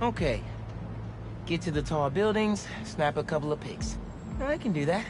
Okay. Get to the tall buildings, snap a couple of pics. I can do that.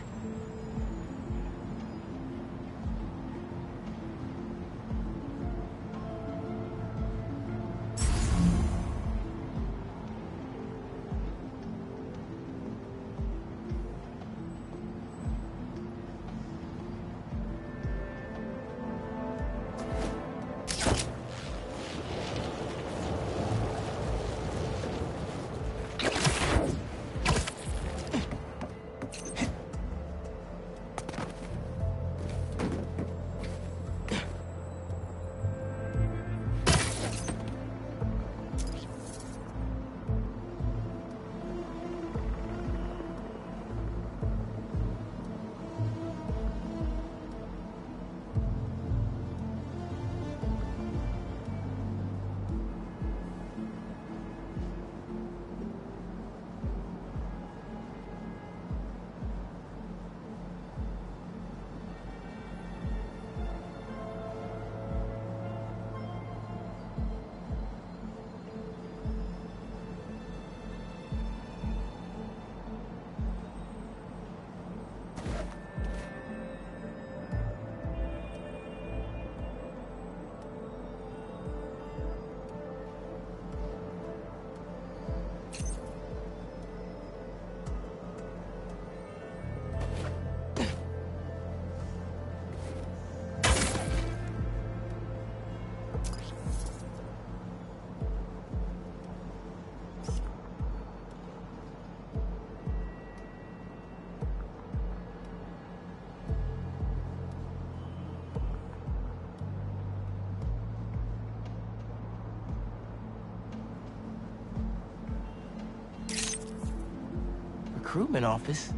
Recruitment office?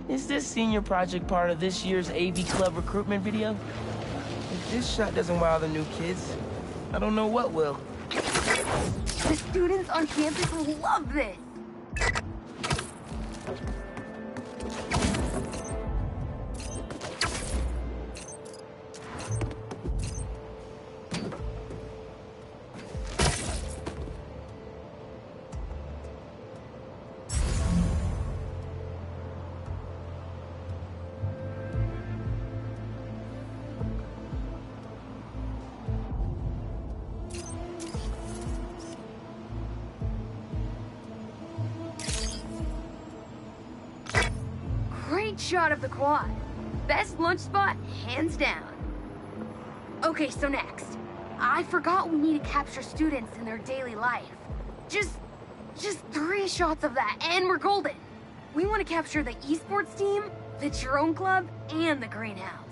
Is this senior project part of this year's AV Club recruitment video? If this shot doesn't wow the new kids, I don't know what will. The students on campus will love this! Great shot of the quad. Best lunch spot, hands down. Okay, so next. I forgot we need to capture students in their daily life. Just 3 shots of that, and we're golden. We want to capture the esports team, the drone club, and the greenhouse.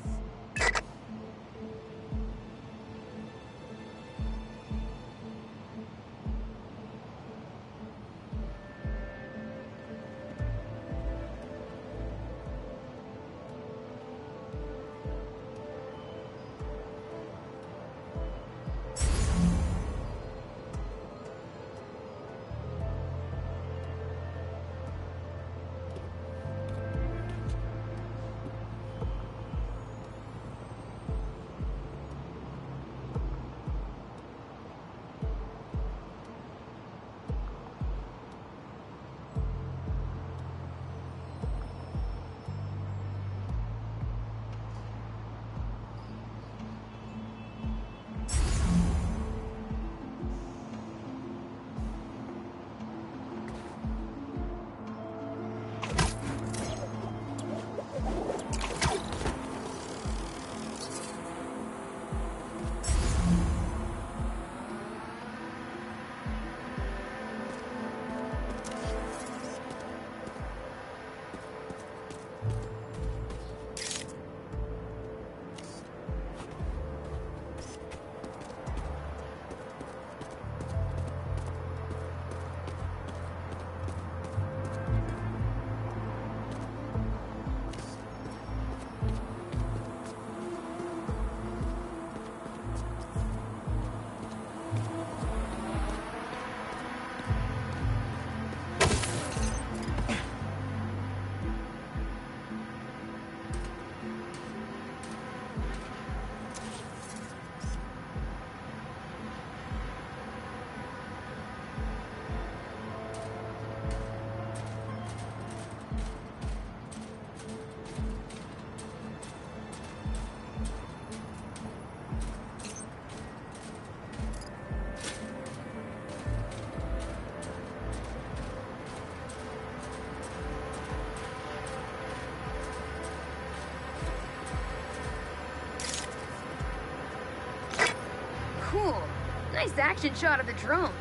Nice action shot of the drones.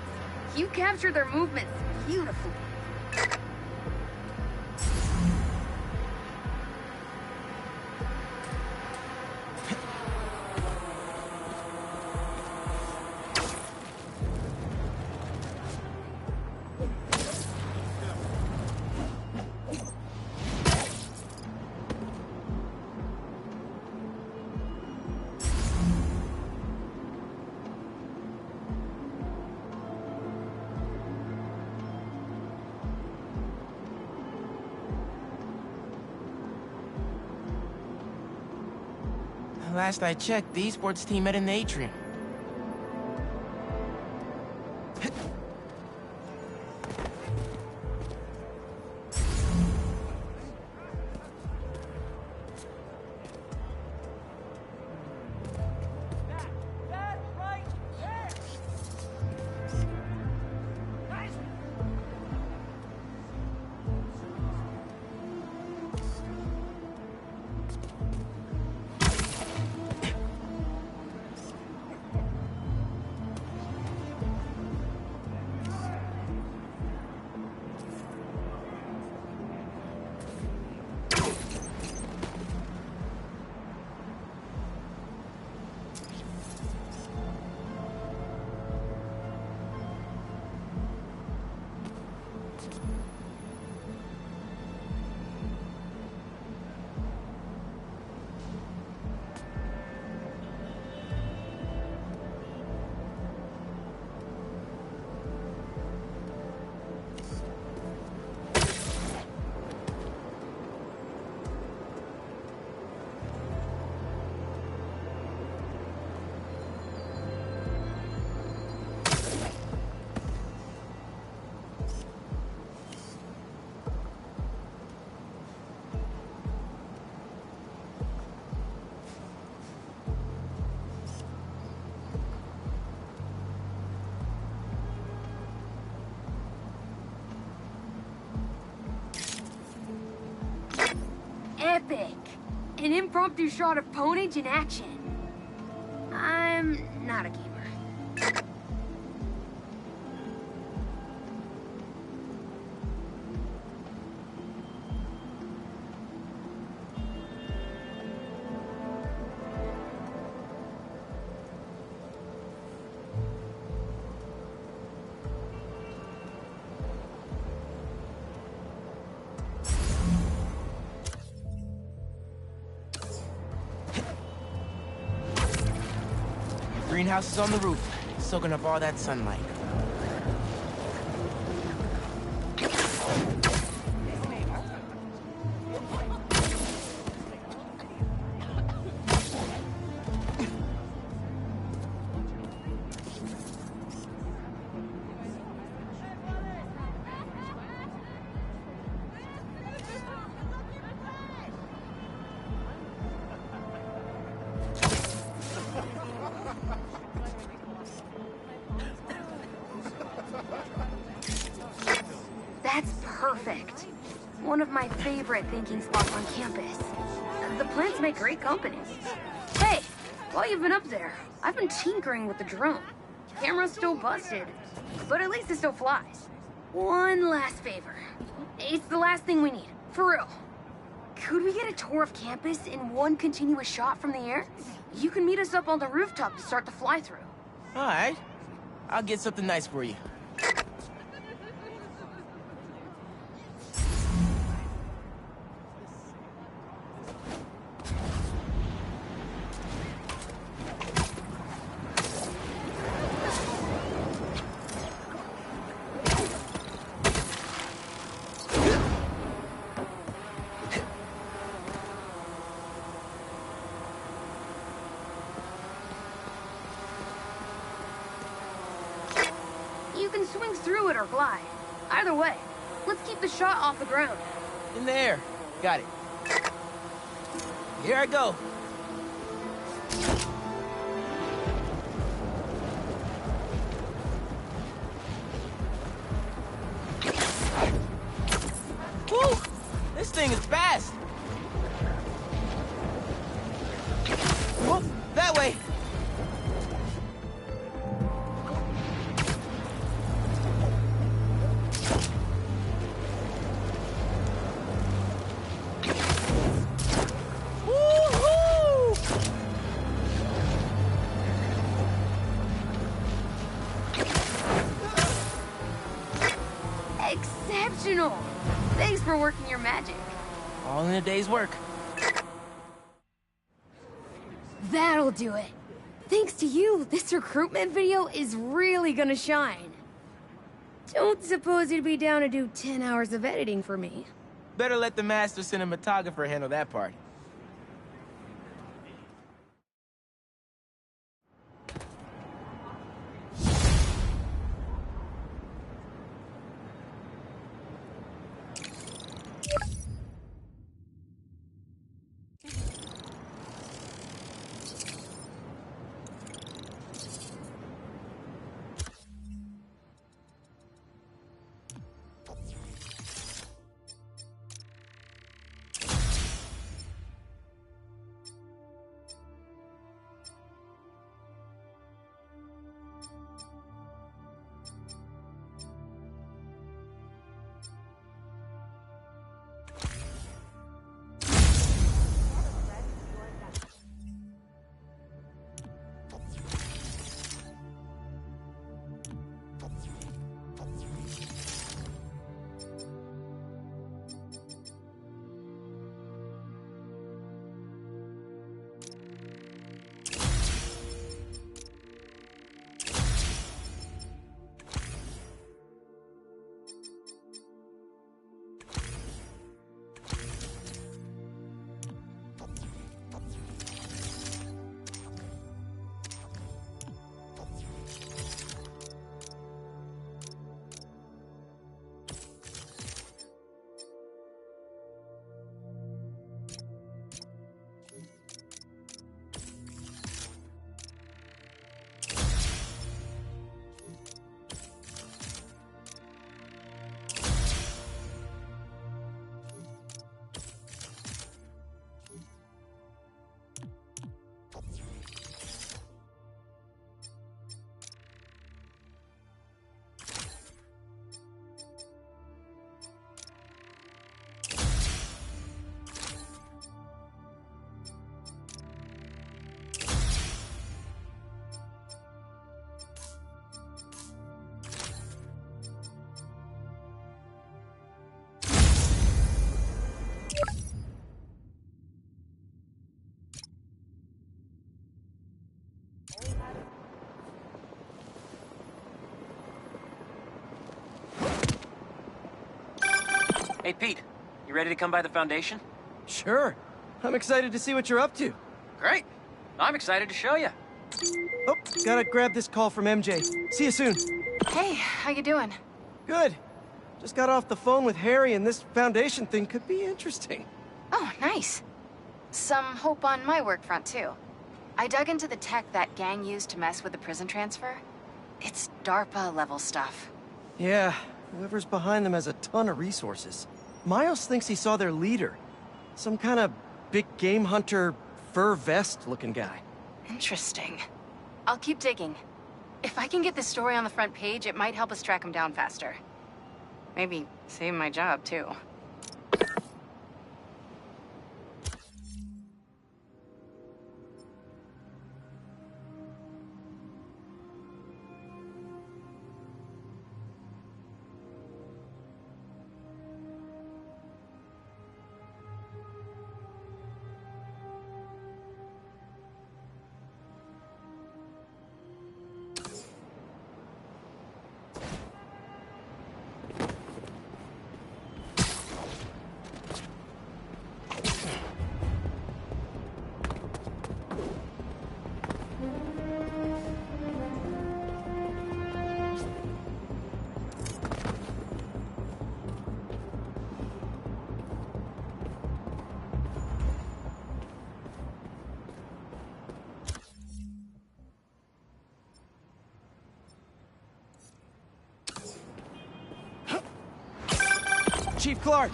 You captured their movements beautifully. Last I checked, the esports team met in the atrium. Epic! An impromptu shot of Ponage in action. I'm not a gamer. Greenhouse is on the roof, soaking up all that sunlight. That's perfect. One of my favorite thinking spots on campus. The plants make great company. Hey, while you've been up there, I've been tinkering with the drone. Camera's still busted, but at least it still flies. One last favor. It's the last thing we need, for real. Could we get a tour of campus in one continuous shot from the air? You can meet us up on the rooftop to start the fly-through. All right. I'll get something nice for you. You can swing through it or glide. Either way, let's keep the shot off the ground. In the air. Got it. Here I go. Woo! This thing is fast. Whoop, that way. for working your magic. All in a day's work. That'll do it. Thanks to you, this recruitment video is really gonna shine. Don't suppose you'd be down to do 10 hours of editing for me. Better let the master cinematographer handle that part. Hey, Pete, you ready to come by the Foundation? Sure. I'm excited to see what you're up to. Great. I'm excited to show you. Oh, gotta grab this call from MJ. See you soon. Hey, how you doing? Good. Just got off the phone with Harry, and this Foundation thing could be interesting. Oh, nice. Some hope on my work front, too. I dug into the tech that gang used to mess with the prison transfer. It's DARPA-level stuff. Yeah, whoever's behind them has a ton of resources. Miles thinks he saw their leader. Some kind of big game hunter, fur vest-looking guy. Interesting. I'll keep digging. If I can get this story on the front page, it might help us track him down faster. Maybe save my job, too. Chief Clark,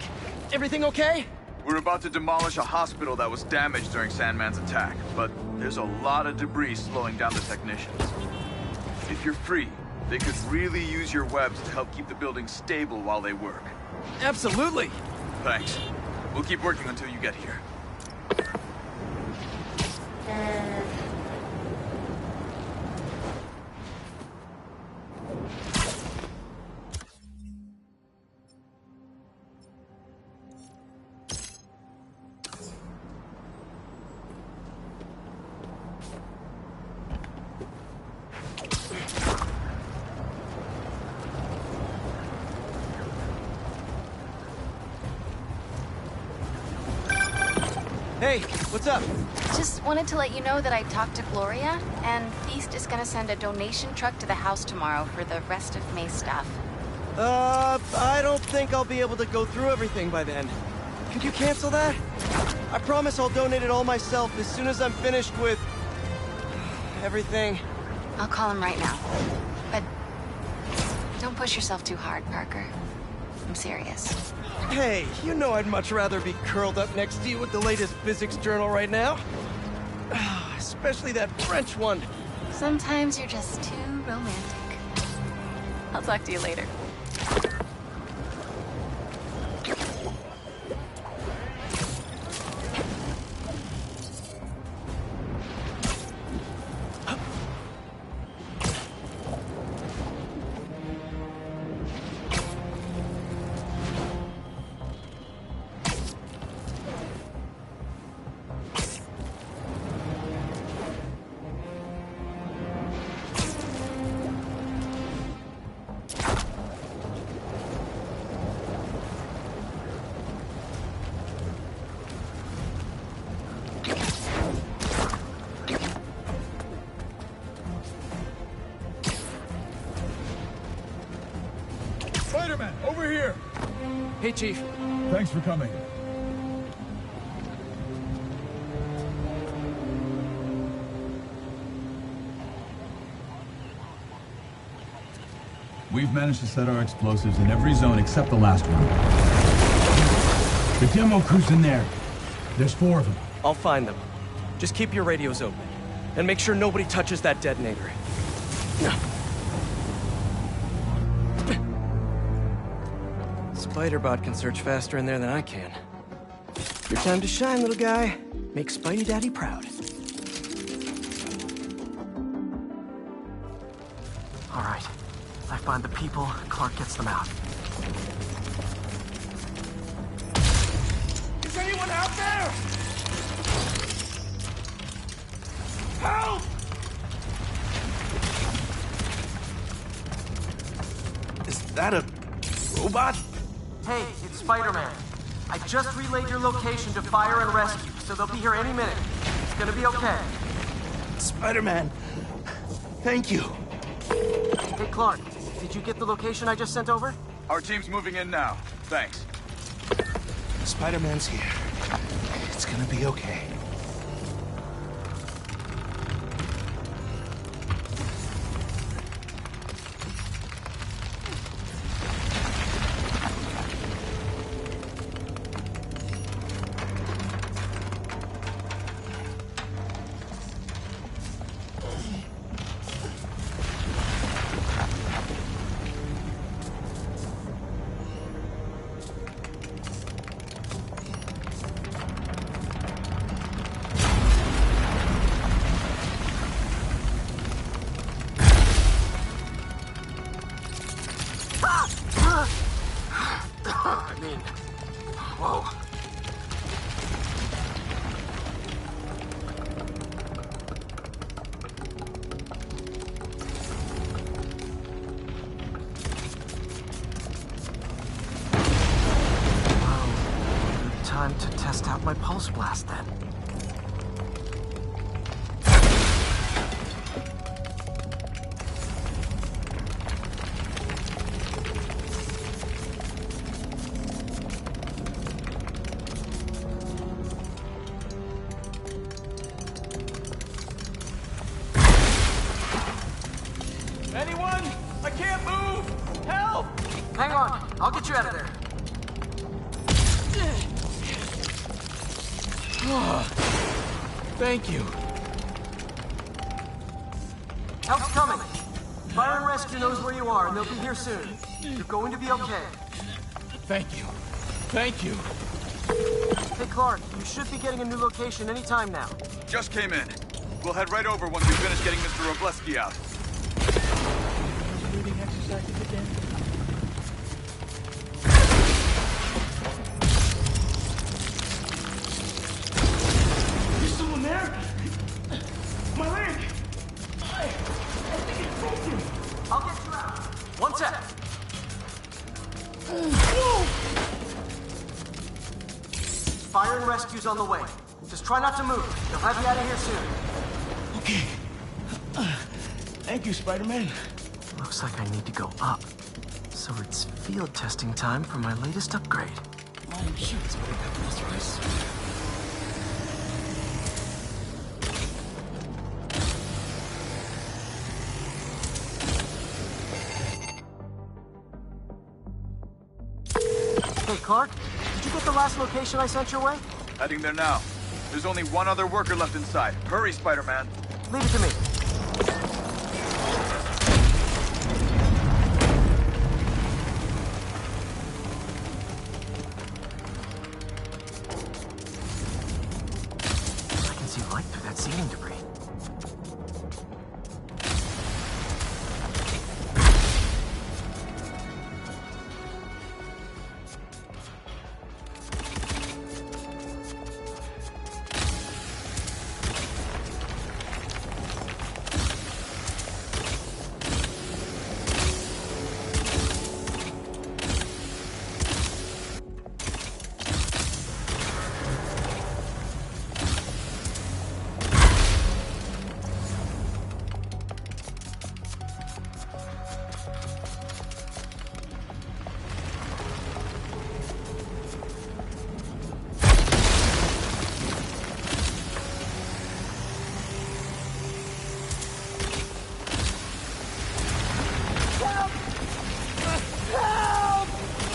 everything okay? We're about to demolish a hospital that was damaged during Sandman's attack, but there's a lot of debris slowing down the technicians. If you're free, they could really use your webs to help keep the building stable while they work. Absolutely. Thanks. We'll keep working until you get here. Hey, what's up? Just wanted to let you know that I talked to Gloria, and Feast is gonna send a donation truck to the house tomorrow for the rest of May's stuff. I don't think I'll be able to go through everything by then. Could you cancel that? I promise I'll donate it all myself as soon as I'm finished with... everything. I'll call him right now. But don't push yourself too hard, Parker. I'm serious. Hey, you know I'd much rather be curled up next to you with the latest physics journal right now. Especially that French one. Sometimes you're just too romantic. I'll talk to you later. Spider-Man, over here! Hey, Chief. Thanks for coming. We've managed to set our explosives in every zone except the last one. The demo crew's in there. There's 4 of them. I'll find them. Just keep your radios open. And make sure nobody touches that detonator. Spider-Bot can search faster in there than I can. Your time to shine, little guy. Make Spidey Daddy proud. All right. I find the people, Clark gets them out. Is anyone out there? Help! Is that a robot? Hey, it's Spider-Man. I just relayed your location to fire and rescue, so they'll be here any minute. It's gonna be okay. Spider-Man, thank you. Hey, Clark, did you get the location I just sent over? Our team's moving in now. Thanks. Spider-Man's here. It's gonna be okay. Whoa. Good time to test out my pulse blast then. Anyone? I can't move! Help! Hang on, I'll get you out of there. Thank you. Help's coming. Fire and Rescue knows where you are, and they'll be here soon. You're going to be okay. Thank you. Thank you. Hey, Clark, you should be getting a new location anytime now. Just came in. We'll head right over once we finish getting Mr. Robleski out. Breathing exercises again. There's someone there? My leg! I think it's broken! I'll get you out. One sec. Whoa! Fire and Rescue's on the way. Just Just try not to move. They'll have you out of here soon. Okay. Thank you, Spider-Man. Looks like I need to go up. So it's field testing time for my latest upgrade. I'm sure it's better than this, Royce. Hey, Clark, did you get the last location I sent your way? Heading there now. There's only one other worker left inside. Hurry, Spider-Man. Leave it to me. I can see light through that ceiling debris.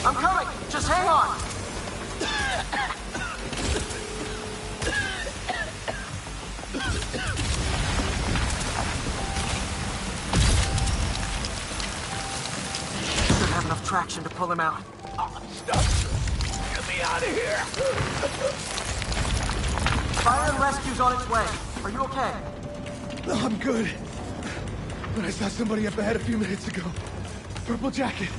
I'm coming! Just hang on! Should have enough traction to pull him out. Oh, stop. Get me out of here. Fire and rescue's on its way. Are you okay? No, I'm good. But I saw somebody up ahead a few minutes ago. Purple jacket.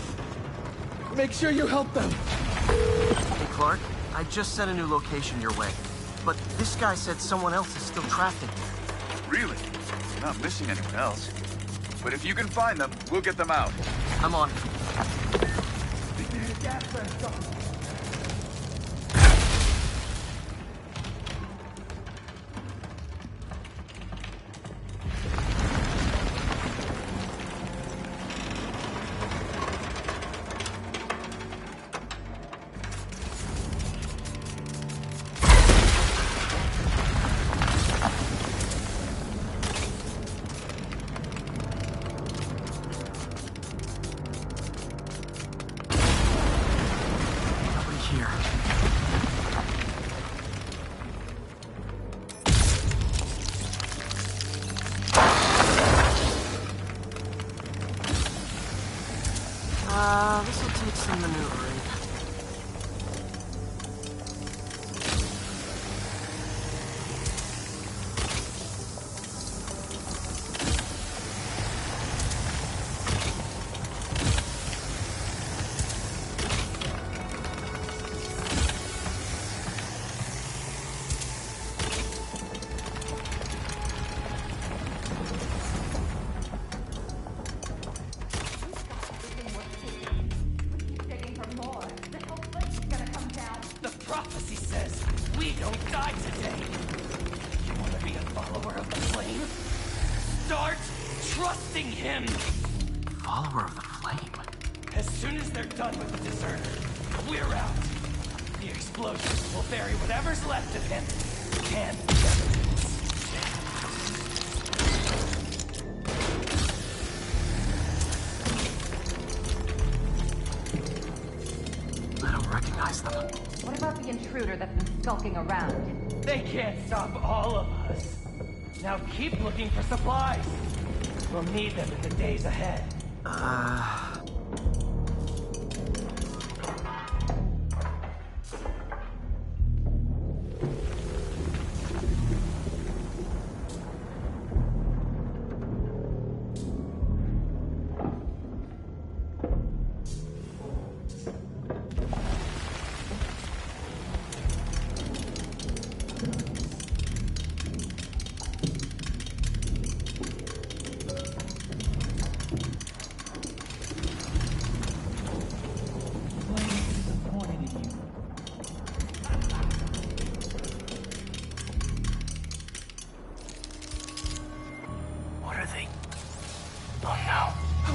Make sure you help them. Hey, Clark, I just sent a new location your way. But this guy said someone else is still trapped in here. Really? You're not missing anyone else. But if you can find them, we'll get them out. I'm on it. Here. This'll take some maneuvering. Prophecy says we don't die today. You want to be a follower of the flame? Start trusting him. Follower of the flame? As soon as they're done with the deserter, we're out. The explosions will bury whatever's left of him and the evidence. I don't recognize them. What about the intruder that's been skulking around? They can't stop all of us. Now keep looking for supplies. We'll need them in the days ahead.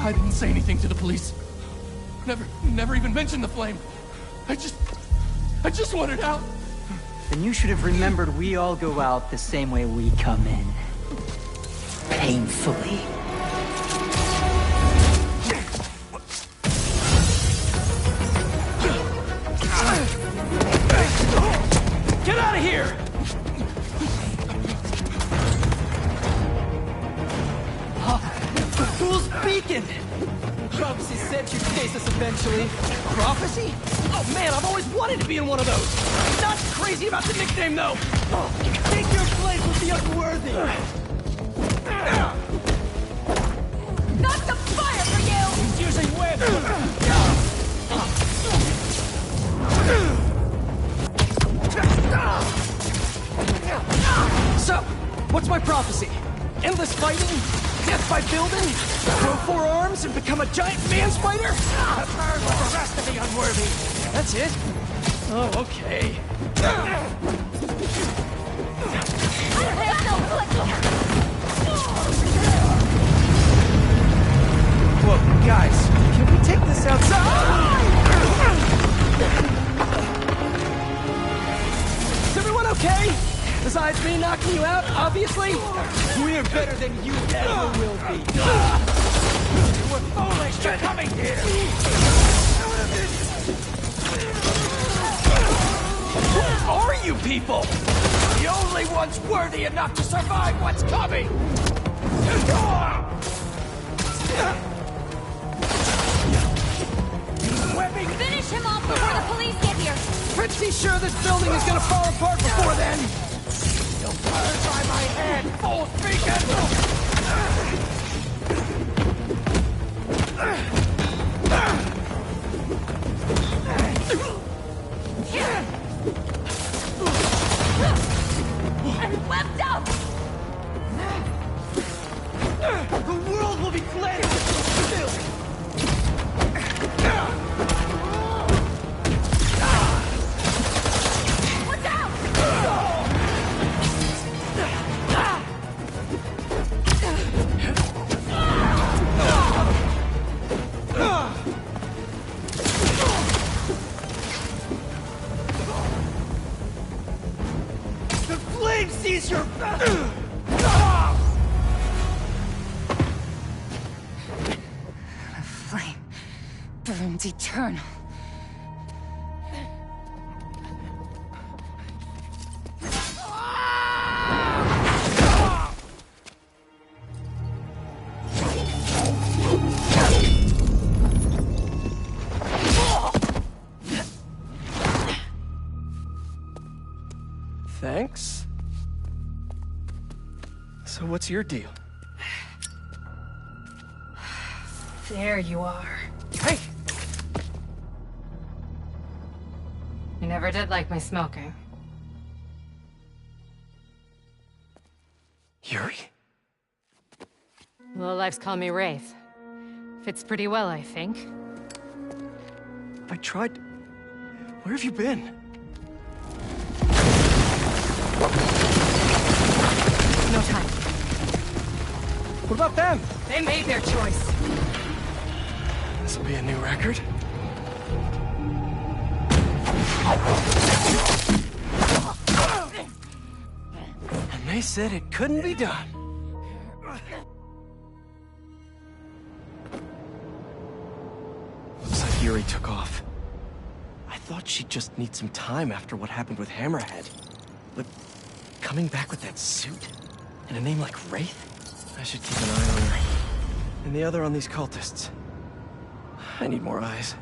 I didn't say anything to the police. Never even mentioned the flame. I just wanted out. Then you should have remembered we all go out the same way we come in. Painfully. Get out of here! Who's speaking? Prophecy said you'd face us eventually. Prophecy? Oh man, I've always wanted to be in one of those. Not crazy about the nickname though. Take your place with the unworthy. Not the fire for you! He's using webs. So, what's my prophecy? Endless fighting? Death by building? Grow 4 arms and become a giant man spider? Burn with the rest of the unworthy. That's it? Oh, okay. Whoa, guys, can we take this outside? Is everyone okay? Besides me knocking you out, obviously? We're better than you ever will be. You were foolish for coming here. Who are you people? The only ones worthy enough to survive what's coming. Finish him off before the police get here! Pretty sure this building is gonna fall apart before then. You'll burn by my hand, fool And webbed out! The world will be cleansed with filth. Watch out! The flame sees your... Flame burns eternal. Thanks. So what's your deal? There you are. Hey! You never did like my smoking. Yuri? Lowlifes call me Wraith. Fits pretty well, I think. I tried... Where have you been? No time. What about them? They made their choice. This'll be a new record. And they said it couldn't be done. Looks like Yuri took off. I thought she'd just need some time after what happened with Hammerhead. But coming back with that suit? And a name like Wraith? I should keep an eye on her. And the other on these cultists. I need more eyes.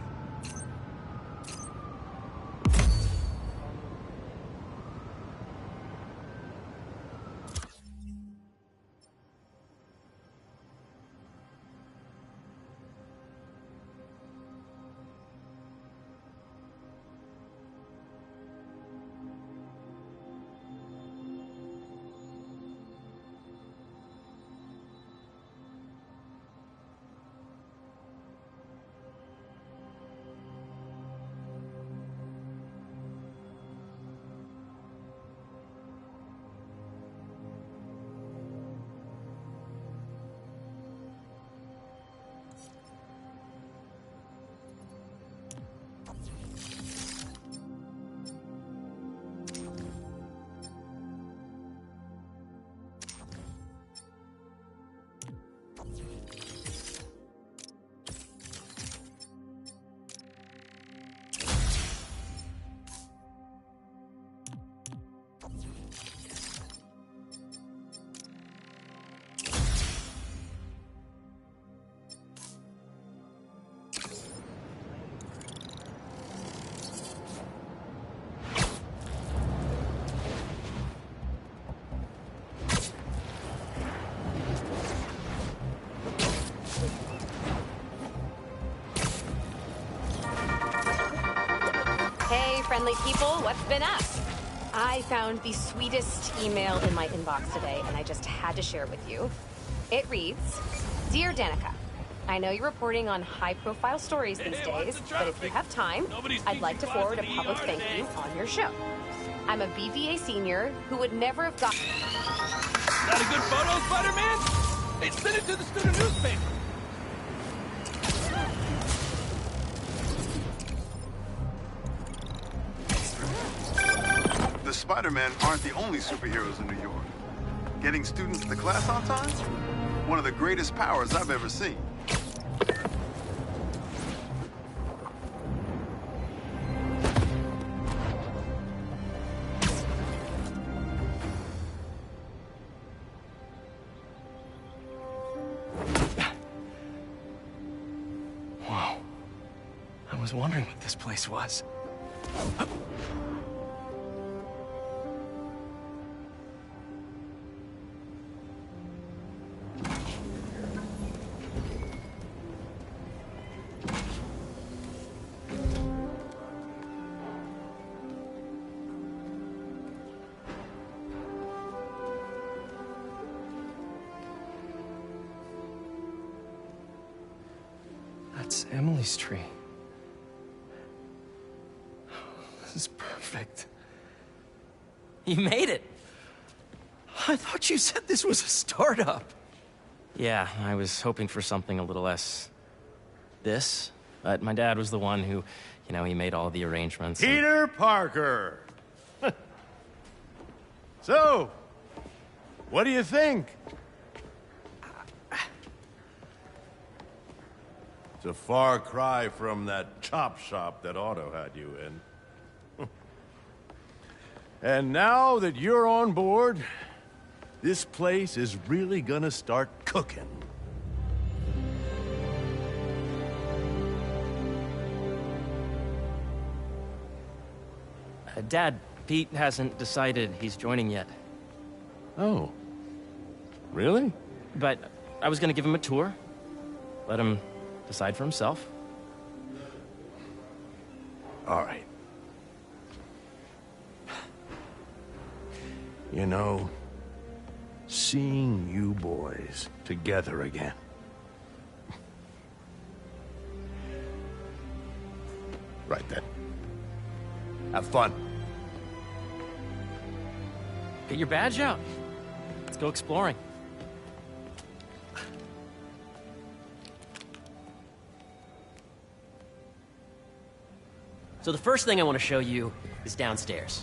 friendly people, what's been up? I found the sweetest email in my inbox today, and I just had to share it with you. It reads, Dear Danica, I know you're reporting on high-profile stories these days, but if you have time, I'd like to forward a public thank you on your show. I'm a BVA senior who would never have got... Got a good photo, Spider-Man? Hey, send it to the student newspaper. The Spider-Men aren't the only superheroes in New York. Getting students to class on time? One of the greatest powers I've ever seen. Whoa. I was wondering what this place was. That's Emily's tree. This is perfect. You made it. I thought you said this was a startup. Yeah, I was hoping for something a little less... this. But my dad was the one who, he made all the arrangements. Peter Parker! So, what do you think? It's a far cry from that chop shop that Otto had you in. And now that you're on board, this place is really gonna start cooking. Dad, Pete hasn't decided he's joining yet. Oh. Really? But I was gonna give him a tour. Let him decide for himself. All right. Seeing you boys together again. Right then. Have fun. Get your badge out. Let's go exploring. So the first thing I want to show you is downstairs.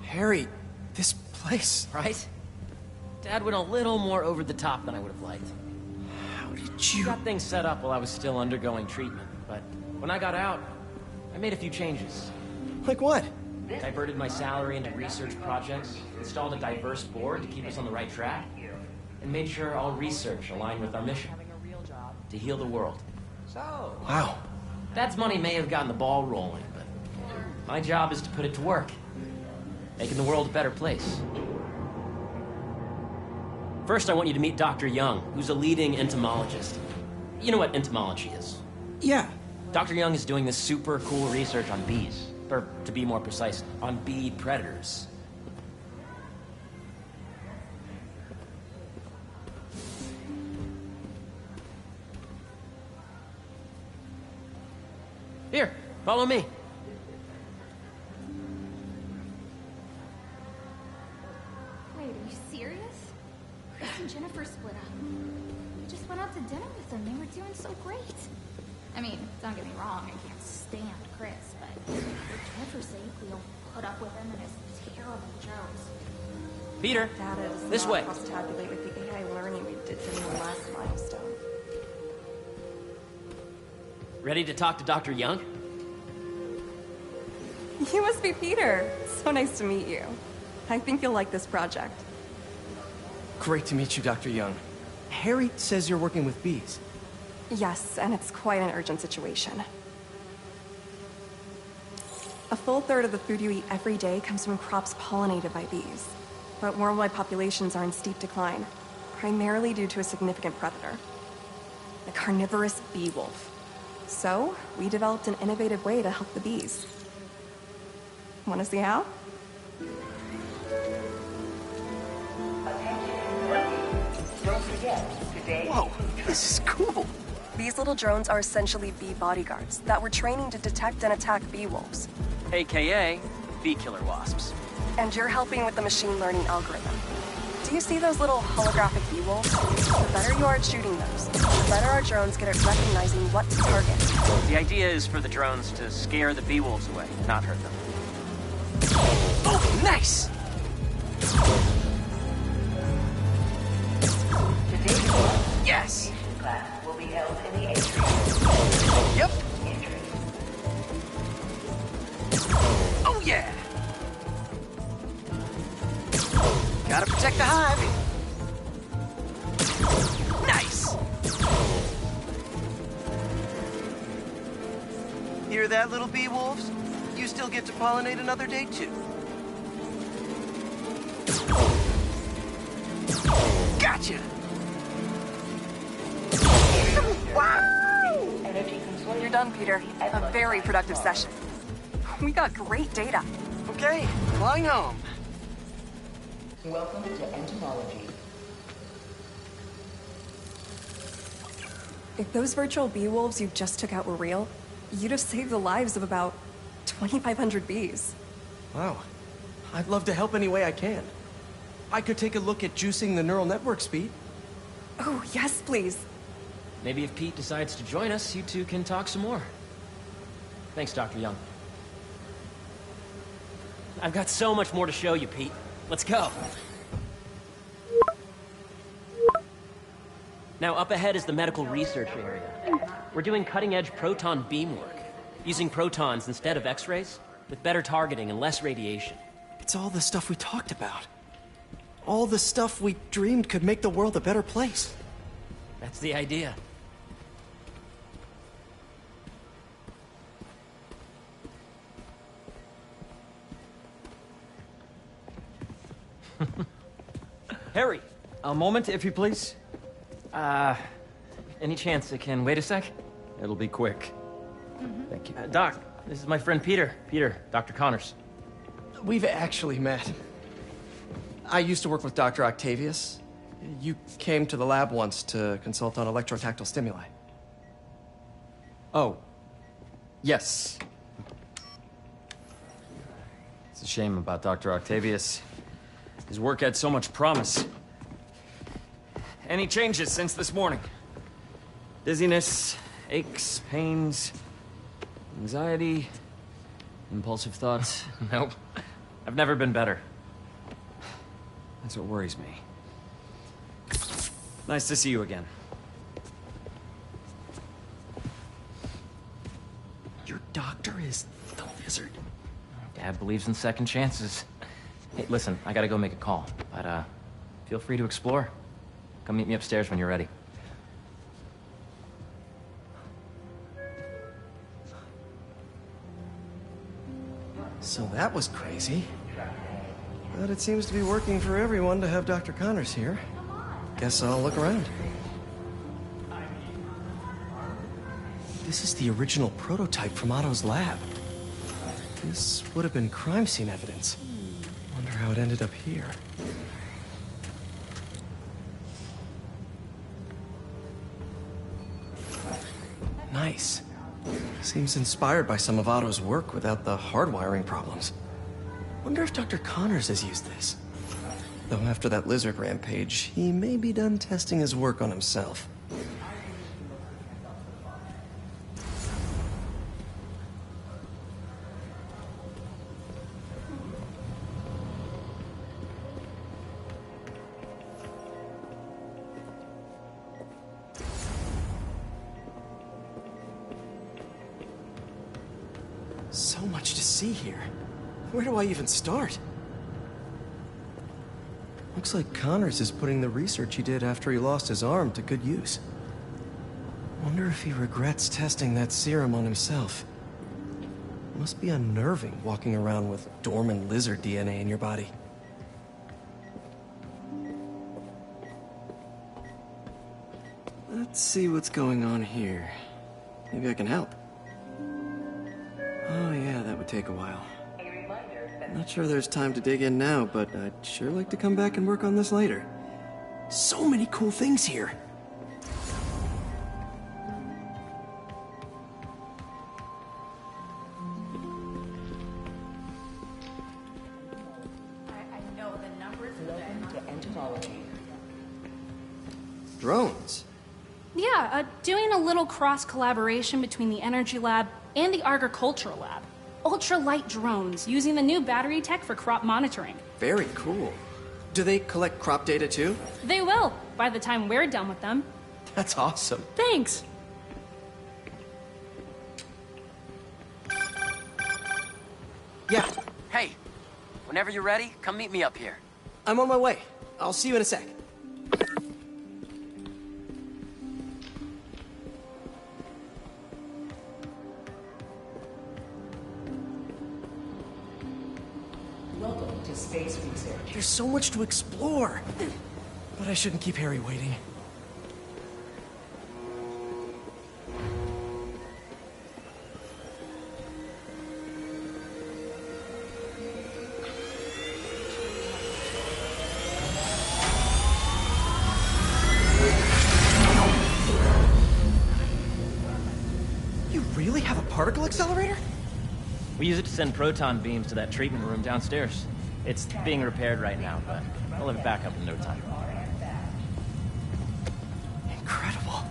Harry, this place... Right? Dad went a little more over the top than I would have liked. How did you... Got things set up while I was still undergoing treatment, but when I got out, I made a few changes. Like what? Diverted my salary into research projects, installed a diverse board to keep us on the right track, and made sure all research aligned with our mission, to heal the world. Wow. Dad's money may have gotten the ball rolling, but my job is to put it to work, making the world a better place. First, I want you to meet Dr. Young, who's a leading entomologist. You know what entomology is? Yeah. Dr. Young is doing this super cool research on bees. Or, to be more precise, on bee predators. Here, follow me. Wait, are you serious? Chris and Jennifer split up. We just went out to dinner with them. They were doing so great. I mean, don't get me wrong, I can't stand Chris, but for Jennifer's sake, we'll put up with him and his terrible jokes. Peter, this way. Cross-tabulate with the AI learning we did during the last milestone. Ready to talk to Dr. Young? You must be Peter. So nice to meet you. I think you'll like this project. Great to meet you, Dr. Young. Harry says you're working with bees. Yes, and it's quite an urgent situation. A full third of the food you eat every day comes from crops pollinated by bees. But worldwide populations are in steep decline, primarily due to a significant predator, the carnivorous bee wolf. So, we developed an innovative way to help the bees. Want to see how? Whoa, this is cool. These little drones are essentially bee bodyguards that we're training to detect and attack bee wolves. AKA bee killer wasps. And you're helping with the machine learning algorithm. Do you see those little holographic bee wolves? The better you are at shooting those, the better our drones get at recognizing what to target. The idea is for the drones to scare the bee wolves away, not hurt them. Oh, nice! Yes! Class will be held in the atrium. Yep. Oh yeah! Gotta protect the hive. Nice! Hear that, little bee wolves? You still get to pollinate another day, too. Gotcha! Wow! You're done, Peter. A very productive session. We got great data. Okay, flying home. Welcome to entomology. If those virtual bee wolves you just took out were real, you'd have saved the lives of about 2,500 bees. Wow. I'd love to help any way I can. I could take a look at juicing the neural network speed. Oh, yes, please. Maybe if Pete decides to join us, you two can talk some more. Thanks, Dr. Young. I've got so much more to show you, Pete. Let's go. Now, up ahead is the medical research area. We're doing cutting-edge proton beam work, using protons instead of X-rays, with better targeting and less radiation. It's all the stuff we talked about. All the stuff we dreamed could make the world a better place. That's the idea. Harry, A moment, if you please. any chance it can wait a sec? It'll be quick. Thank you. Doc, this is my friend Peter. Peter, Dr. Connors. We've actually met. I used to work with Dr. Octavius. You came to the lab once to consult on electrotactile stimuli. Oh. Yes. It's a shame about Dr. Octavius. His work had so much promise. Any changes since this morning? Dizziness, aches, pains, anxiety, impulsive thoughts? Nope. I've never been better. That's what worries me. Nice to see you again. Your doctor is the lizard. Dad believes in second chances. Hey, listen, I gotta go make a call, but feel free to explore. Come meet me upstairs when you're ready. So that was crazy. But it seems to be working for everyone to have Dr. Connors here. Guess I'll look around. This is the original prototype from Otto's lab. This would have been crime scene evidence. Wonder how it ended up here. Nice. Seems inspired by some of Otto's work without the hardwiring problems. Wonder if Dr. Connors has used this. Though after that lizard rampage, he may be done testing his work on himself. So much to see here. Where do I even start? Looks like Connors is putting the research he did after he lost his arm to good use. Wonder if he regrets testing that serum on himself. Must be unnerving walking around with dormant lizard DNA in your body. Let's see what's going on here. Maybe I can help. Oh yeah, that would take a while. A reminder Not sure there's time to dig in now, but I'd sure like to come back and work on this later. So many cool things here. I know the numbers. Welcome to entomology. Drones? Yeah, doing a little cross-collaboration between the Energy Lab and the Agricultural Lab. Ultra-light drones using the new battery tech for crop monitoring. Very cool. Do they collect crop data too? They will, by the time we're done with them. That's awesome. Thanks. Yeah, Hey, whenever you're ready, come meet me up here. I'm on my way. I'll see you in a sec. Welcome to space research. There's so much to explore. But I shouldn't keep Harry waiting. You really have a particle accelerator? We use it to send proton beams to that treatment room downstairs. It's being repaired right now, but I'll have it back up in no time. Incredible.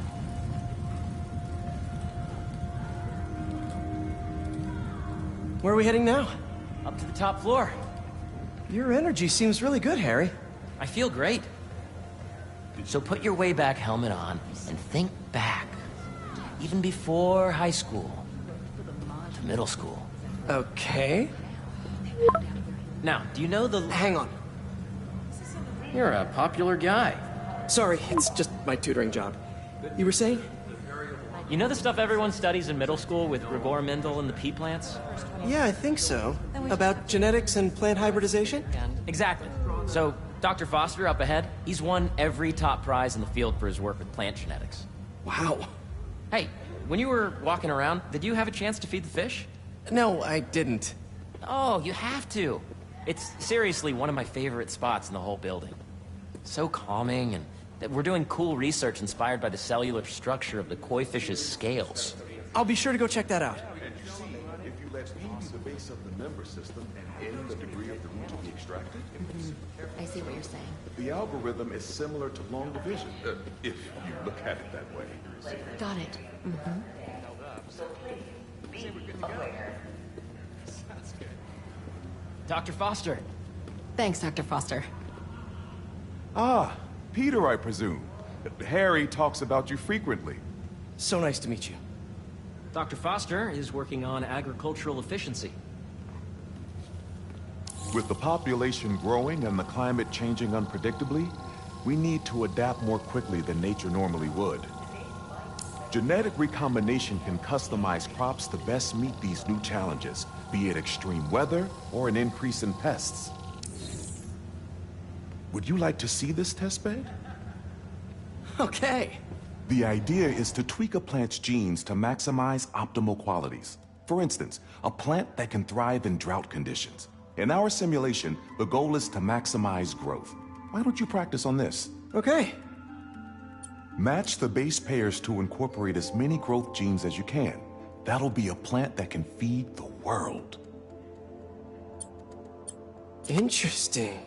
Where are we heading now? Up to the top floor. Your energy seems really good, Harry. I feel great. So put your way back helmet on and think back. Even before high school. To middle school. Okay. Now, do you know the... Hang on. You're a popular guy. Sorry, it's just my tutoring job. You were saying? You know the stuff everyone studies in middle school with Gregor Mendel and the pea plants? Yeah, I think so. About genetics and plant hybridization? Exactly. So, Dr. Foster up ahead, he's won every top prize in the field for his work with plant genetics. Wow. Hey, when you were walking around, did you have a chance to feed the fish? No, I didn't. Oh, you have to. It's seriously one of my favorite spots in the whole building. So calming, and that we're doing cool research inspired by the cellular structure of the koi fish's scales. I'll be sure to go check that out. And you see, if you let P be the base of the member system and N the degree of the root to be extracted, I see what you're saying. the algorithm is similar to long division, if you look at it that way. Got it. Dr. Foster. Thanks, Dr. Foster. Ah, Peter, I presume. Harry talks about you frequently. So nice to meet you. Dr. Foster is working on agricultural efficiency. With the population growing and the climate changing unpredictably, we need to adapt more quickly than nature normally would. Genetic recombination can customize crops to best meet these new challenges, be it extreme weather or an increase in pests. Would you like to see this testbed? Okay. The idea is to tweak a plant's genes to maximize optimal qualities. For instance, a plant that can thrive in drought conditions. In our simulation, the goal is to maximize growth. Why don't you practice on this? Okay. Match the base pairs to incorporate as many growth genes as you can. That'll be a plant that can feed the world. Interesting.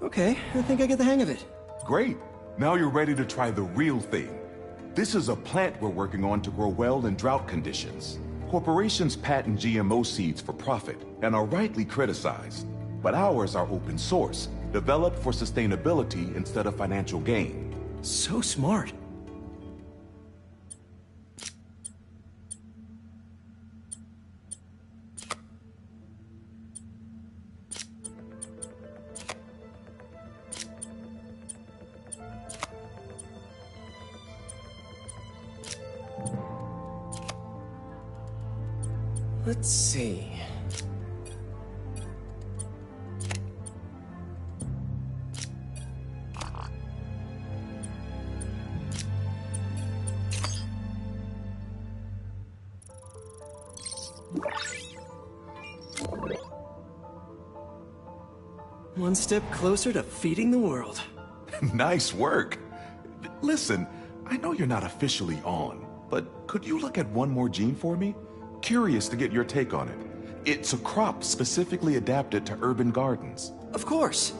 Okay, I think I get the hang of it. Great. Now you're ready to try the real thing. This is a plant we're working on to grow well in drought conditions. Corporations patent GMO seeds for profit and are rightly criticized. But ours are open source, developed for sustainability instead of financial gain. So smart. Let's see. One step closer to feeding the world. Nice work. Listen, I know you're not officially on, but could you look at one more gene for me? Curious to get your take on it. It's a crop specifically adapted to urban gardens. Of course.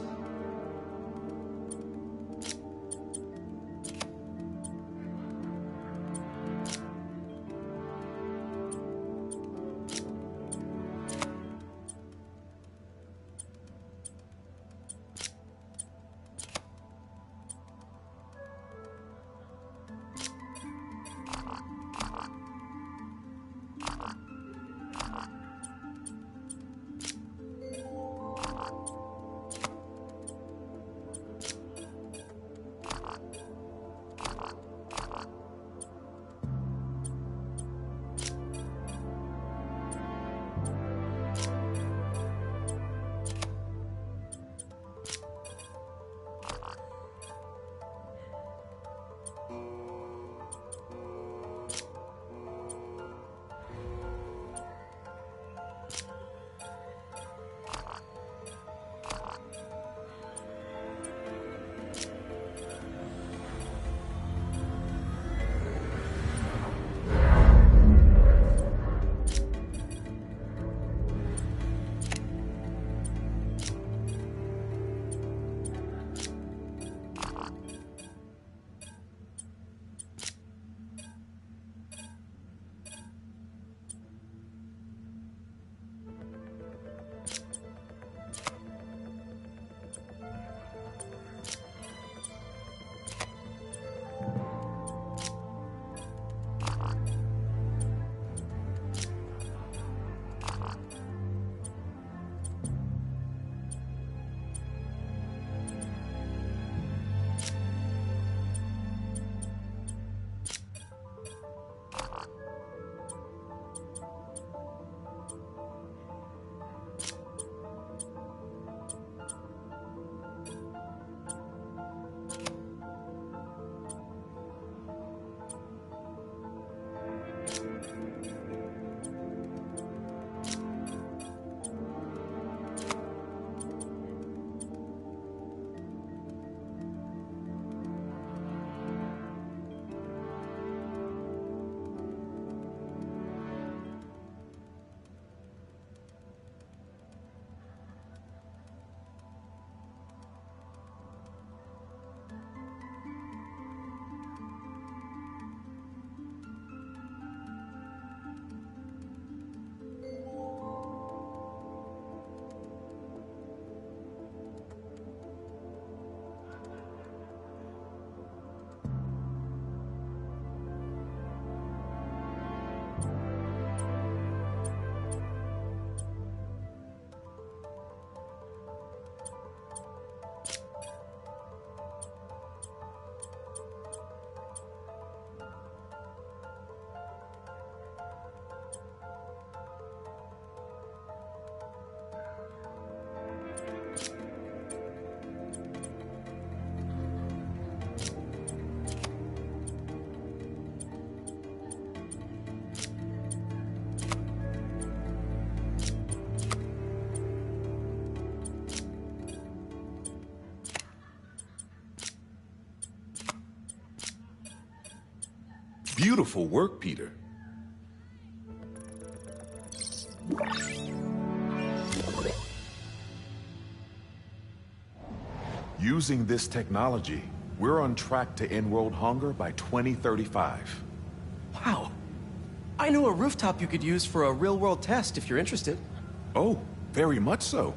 Beautiful work, Peter. Using this technology, we're on track to end world hunger by 2035. Wow. I know a rooftop you could use for a real-world test if you're interested. Oh, very much so.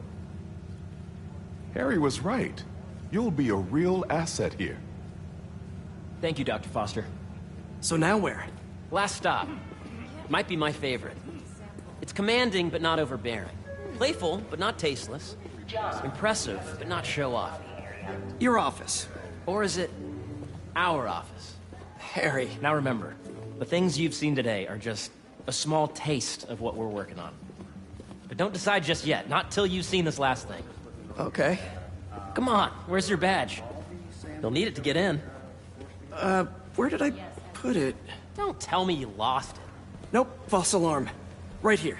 Harry was right. You'll be a real asset here. Thank you, Dr. Foster. So now where? Last stop. Might be my favorite. It's commanding, but not overbearing. Playful, but not tasteless. Impressive, but not show-off. Your office. Or is it our office? Harry. Now remember, the things you've seen today are just a small taste of what we're working on. But don't decide just yet, not till you've seen this last thing. Okay. Come on, where's your badge? You'll need it to get in. Where did I put it? Don't tell me you lost it. Nope, false alarm. Right here.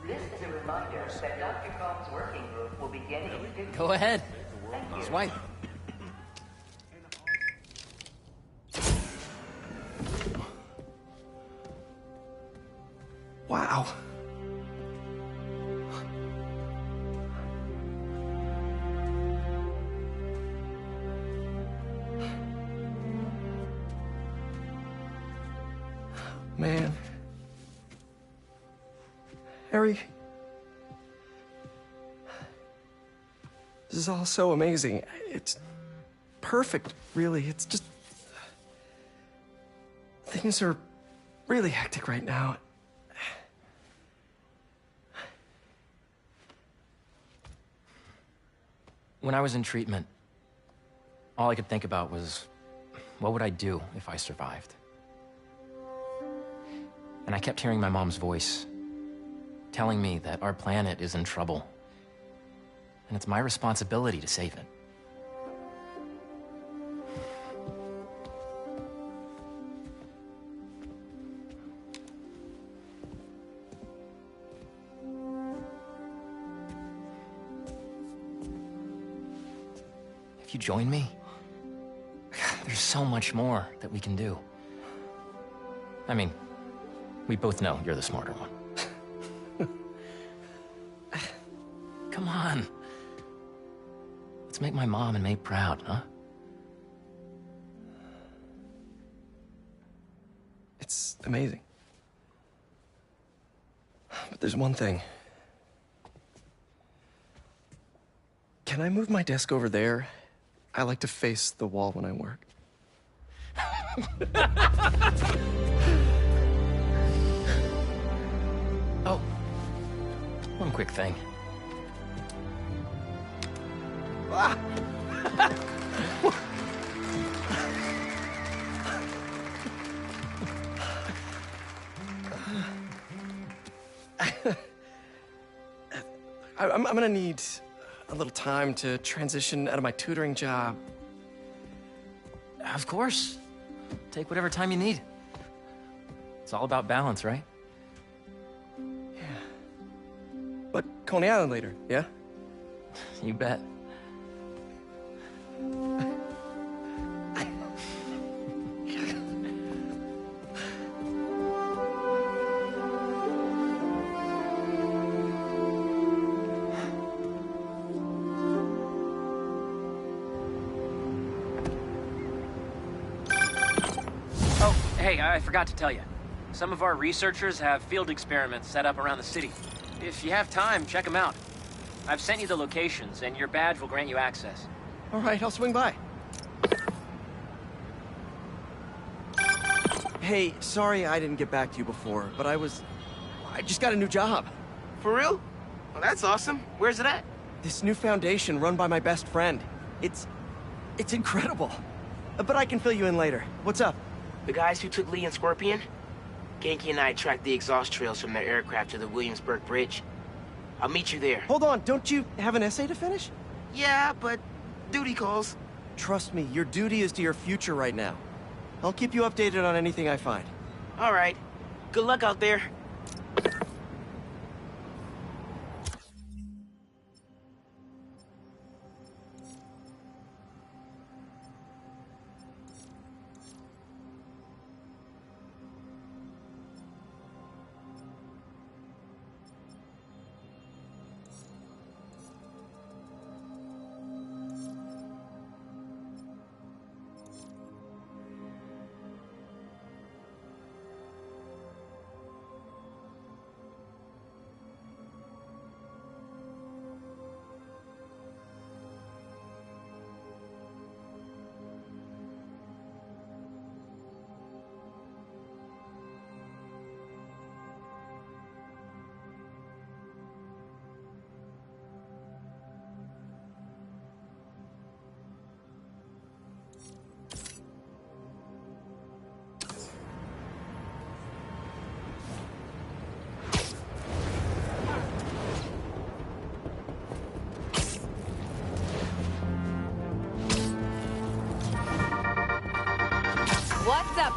This is a reminder that Dr. Combs' working group will begin in 15 Go ahead. Swipe. Wow. Man. Harry. This is all so amazing. It's perfect, really. It's just... Things are really hectic right now. When I was in treatment, all I could think about was, what would I do if I survived? And I kept hearing my mom's voice, telling me that our planet is in trouble, and it's my responsibility to save it. If you join me, there's so much more that we can do. I mean, we both know you're the smarter one. Come on. Let's make my mom and May proud, huh? It's amazing. But there's one thing. Can I move my desk over there? I like to face the wall when I work. Oh, one quick thing. I'm gonna need a little time to transition out of my tutoring job. Of course. Take whatever time you need. It's all about balance, right? Yeah. But Coney Island later, yeah? You bet. Hey, I forgot to tell you. Some of our researchers have field experiments set up around the city. If you have time, check them out. I've sent you the locations, and your badge will grant you access. All right, I'll swing by. Hey, sorry I didn't get back to you before, but I just got a new job. For real? Well, that's awesome. Where's it at? This new foundation run by my best friend. It's incredible. But I can fill you in later. What's up? The guys who took Lee and Scorpion? Genki and I tracked the exhaust trails from their aircraft to the Williamsburg Bridge. I'll meet you there. Hold on, don't you have an essay to finish? Yeah, but duty calls. Trust me, your duty is to your future right now. I'll keep you updated on anything I find. All right. Good luck out there.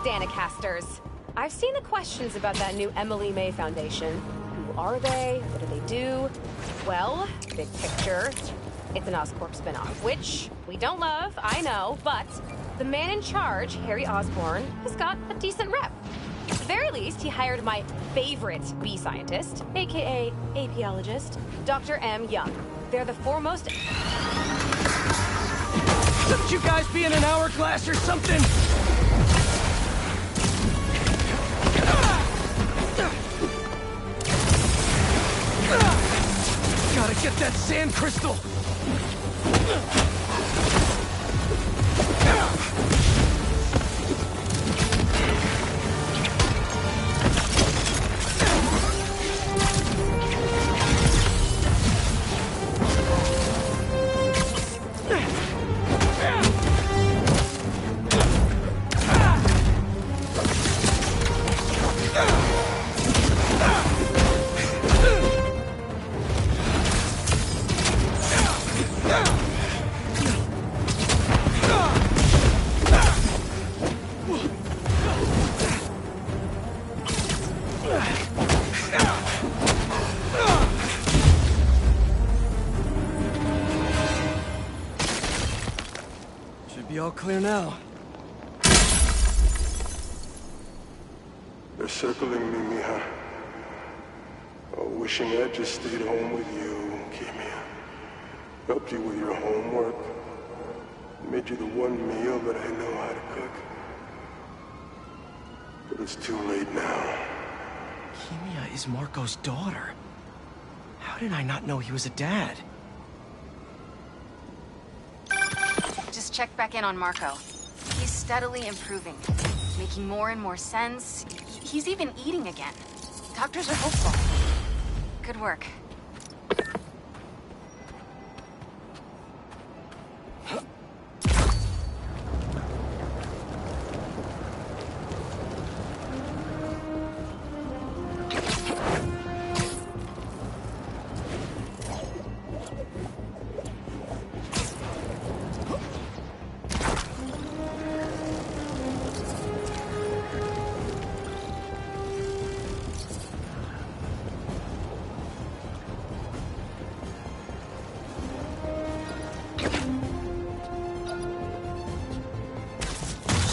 Danicasters. I've seen the questions about that new Emily May Foundation. Who are they? What do they do? Well, big picture, it's an Oscorp spinoff, which we don't love, I know, but the man in charge, Harry Osborn, has got a decent rep. At the very least, he hired my favorite bee scientist, aka apiologist, Dr. M. Young. They're the foremost... Shouldn't you guys be in an hourglass or something? Gotta get that sand crystal! All clear now. They're circling me, Mija. Oh, wishing I'd just stayed home with you, Kimia. Helped you with your homework. Made you the one meal that I know how to cook. But it's too late now. Kimia is Marco's daughter. How did I not know he was a dad? Just checked back in on Marco. He's steadily improving, making more and more sense. He's even eating again. Doctors are hopeful. Good work.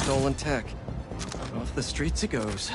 Stolen tech. Off the streets it goes.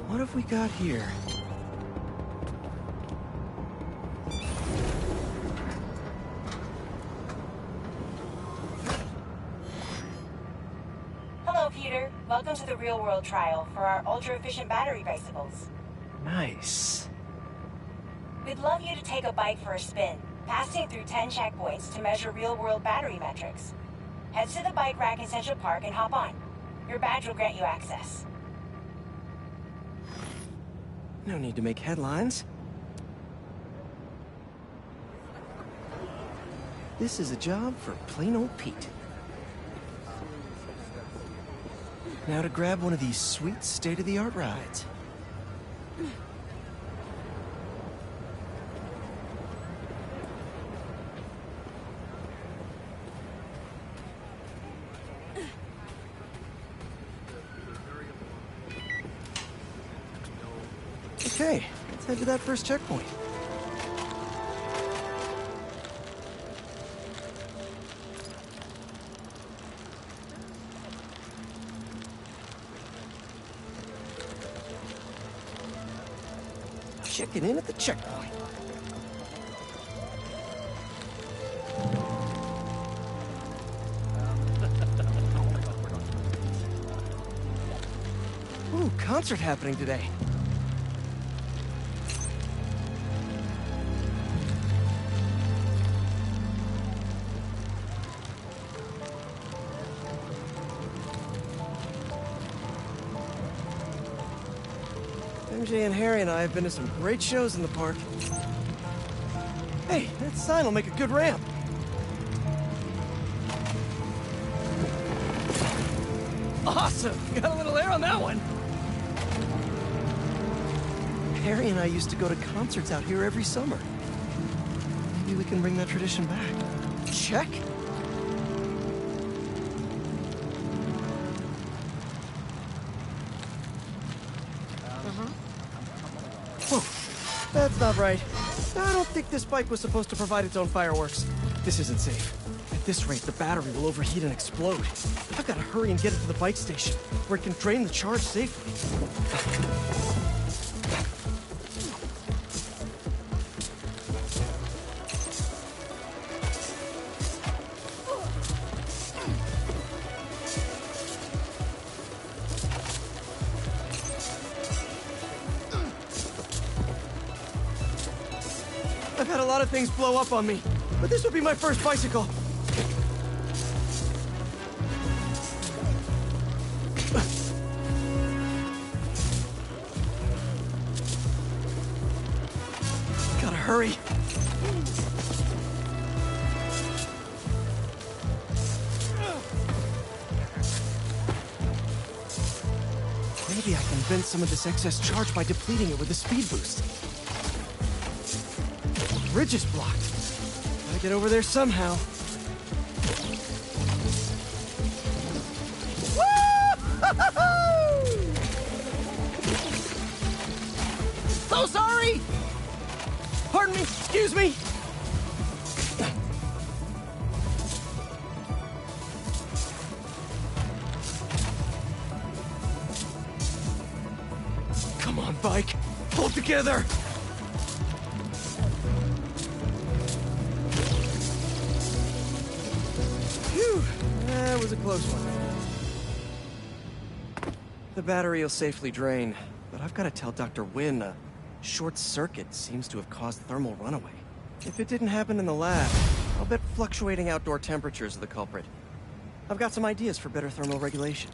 What have we got here? Hello, Peter. Welcome to the real-world trial for our ultra-efficient battery bicycles. Nice. We'd love you to take a bike for a spin, passing through 10 checkpoints to measure real-world battery metrics. Head to the bike rack in Central Park and hop on. Your badge will grant you access. No need to make headlines. This is a job for plain old Pete. Now to grab one of these sweet state-of-the-art rides. Okay, head to that first checkpoint. Checking in at the checkpoint. Ooh, concert happening today. MJ and Harry and I have been to some great shows in the park. Hey, that sign will make a good ramp. Awesome! Got a little air on that one. Harry and I used to go to concerts out here every summer. Maybe we can bring that tradition back. Check. Whoa, that's not right. I don't think this bike was supposed to provide its own fireworks. This isn't safe. At this rate, the battery will overheat and explode. I've got to hurry and get it to the bike station, where it can drain the charge safely. I've had a lot of things blow up on me, but this will be my first bicycle. Gotta hurry. Maybe I can vent some of this excess charge by depleting it with a speed boost. Bridge is blocked. Gotta get over there somehow. Woo! So sorry! Pardon me, excuse me. Come on, bike. Hold together. Phew, that was a close one. The battery will safely drain, but I've got to tell Dr. Wynn a short circuit seems to have caused thermal runaway. If it didn't happen in the lab, I'll bet fluctuating outdoor temperatures are the culprit. I've got some ideas for better thermal regulation.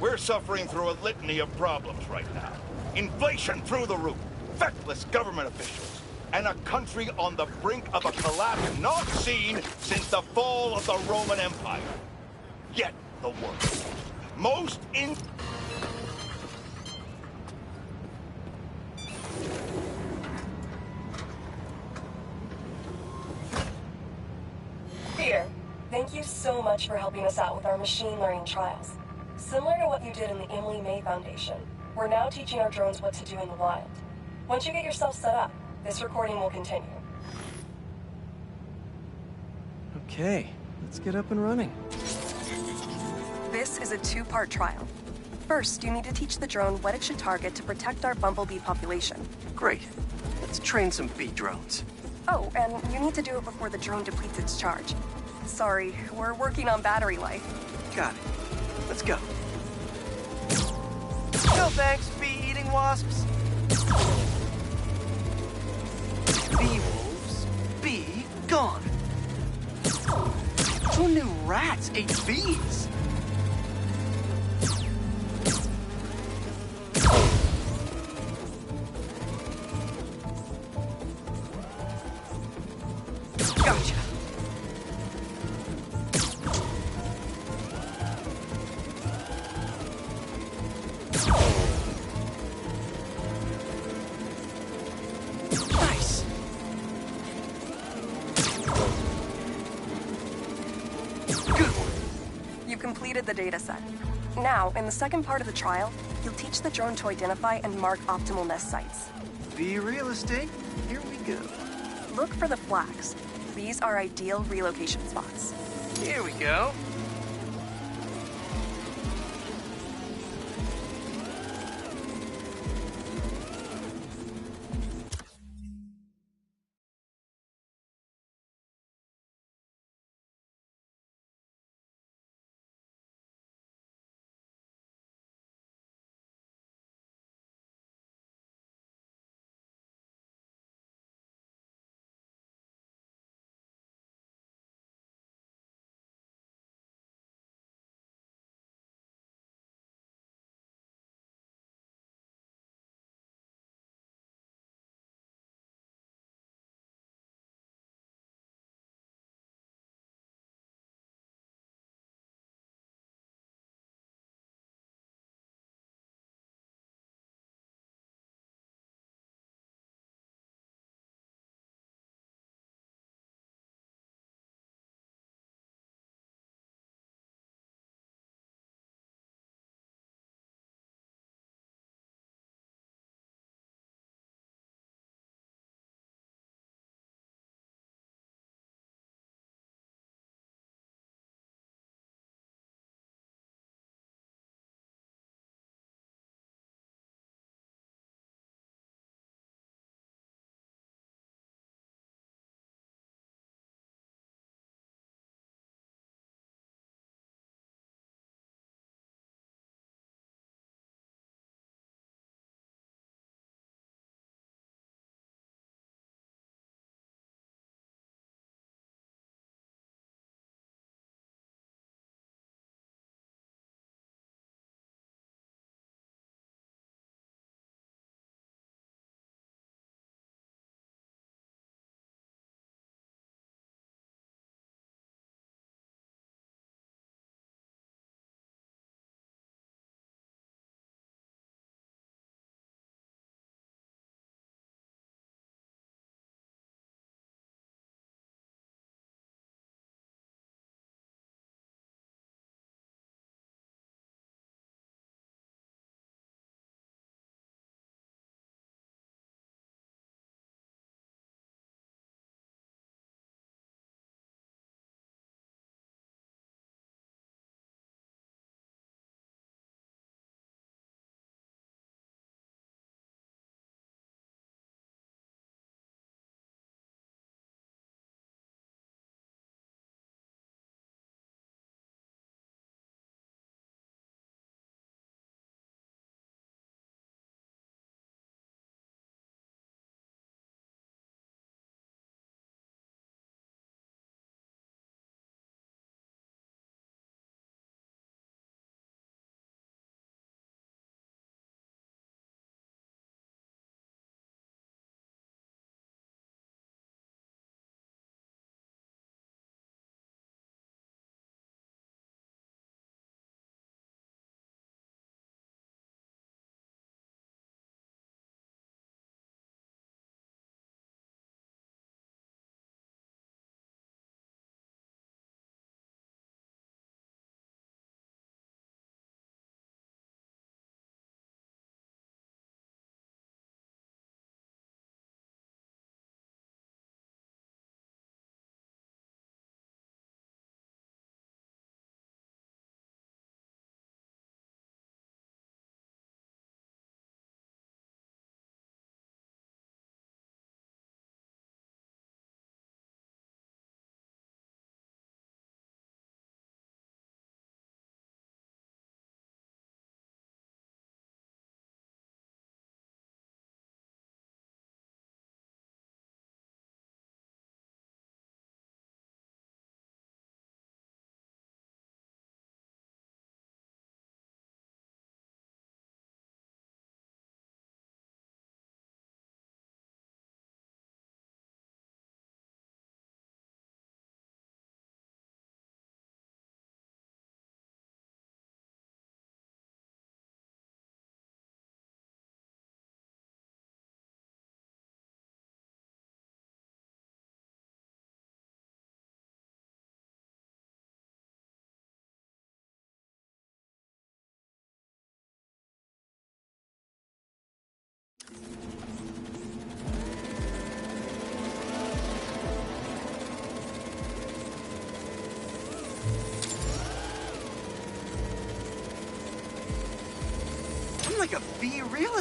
We're suffering through a litany of problems right now. Inflation through the roof, feckless government officials, and a country on the brink of a collapse not seen since the fall of the Roman Empire. Yet the worst, most in... Peter, thank you so much for helping us out with our machine learning trials. Similar to what you did in the Emily May Foundation, we're now teaching our drones what to do in the wild. Once you get yourself set up, this recording will continue. Okay, let's get up and running. This is a two-part trial. First, you need to teach the drone what it should target to protect our bumblebee population. Great. Let's train some bee drones. Oh, and you need to do it before the drone depletes its charge. Sorry, we're working on battery life. Got it. Let's go. No thanks, bee-eating wasps. Bee wolves, be gone. Who knew rats ate bees? Gotcha. Nice. Good one. You've completed the data set. Now, in the second part of the trial, you'll teach the drone to identify and mark optimal nest sites. Bee real estate, here we go. Look for the flags. These are ideal relocation spots. Here we go.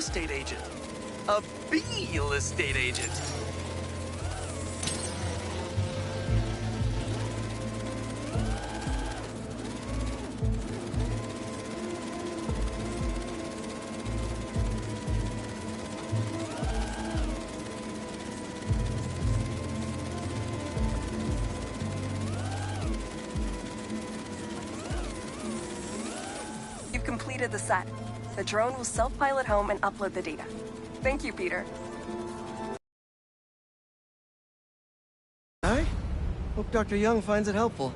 estate agent. A real estate agent. You've completed the set. The drone will self-pilot home and upload the data. Thank you, Peter. I hope Dr. Young finds it helpful.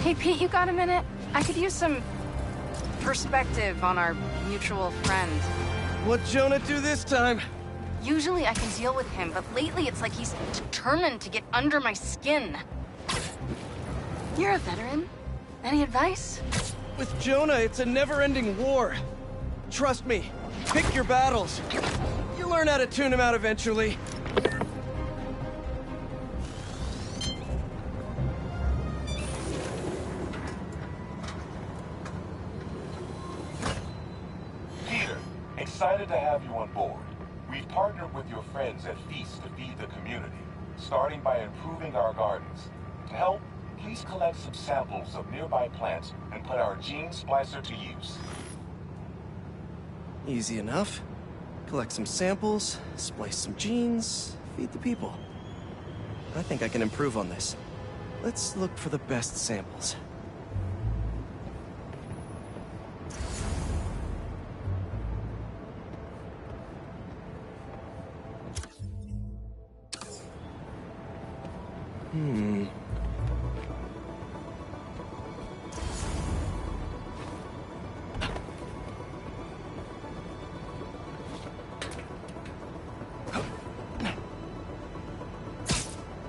Hey, Pete, you got a minute? I could use some perspective on our mutual friend. What'd Jonah do this time? Usually I can deal with him, but lately it's like he's determined to get under my skin. You're a veteran. Any advice? With Jonah, it's a never-ending war. Trust me, pick your battles. You learn how to tune him out eventually. Peter, excited to have you on board. We've partnered with your friends at Feast to feed the community, starting by improving our gardens. To help, please collect some samples of nearby plants and put our gene splicer to use. Easy enough. Collect some samples, splice some genes, feed the people. I think I can improve on this. Let's look for the best samples.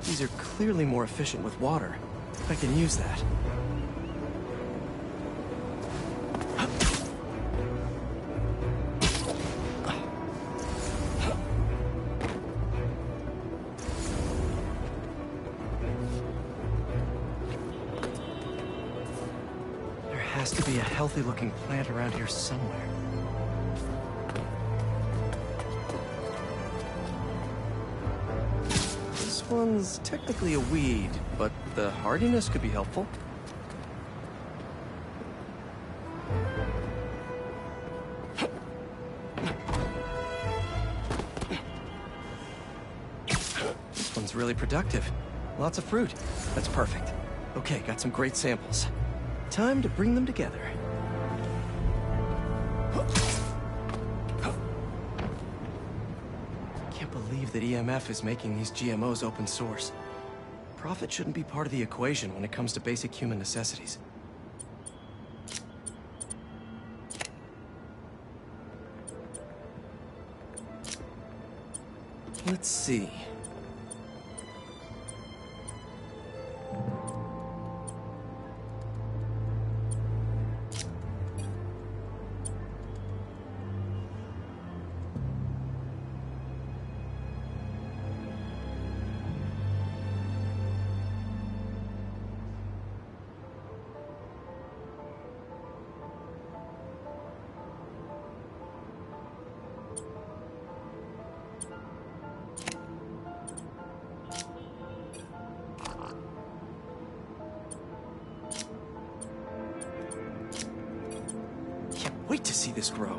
These are clearly more efficient with water. I can use that. There has to be a healthy-looking plant around here somewhere. This one's technically a weed, but the hardiness could be helpful. This one's was really productive. Lots of fruit. That's perfect. Okay, got some great samples. Time to bring them together. Can't believe that EMF is making these GMOs open source. Profit shouldn't be part of the equation when it comes to basic human necessities. Let's see. Wait to see this grow.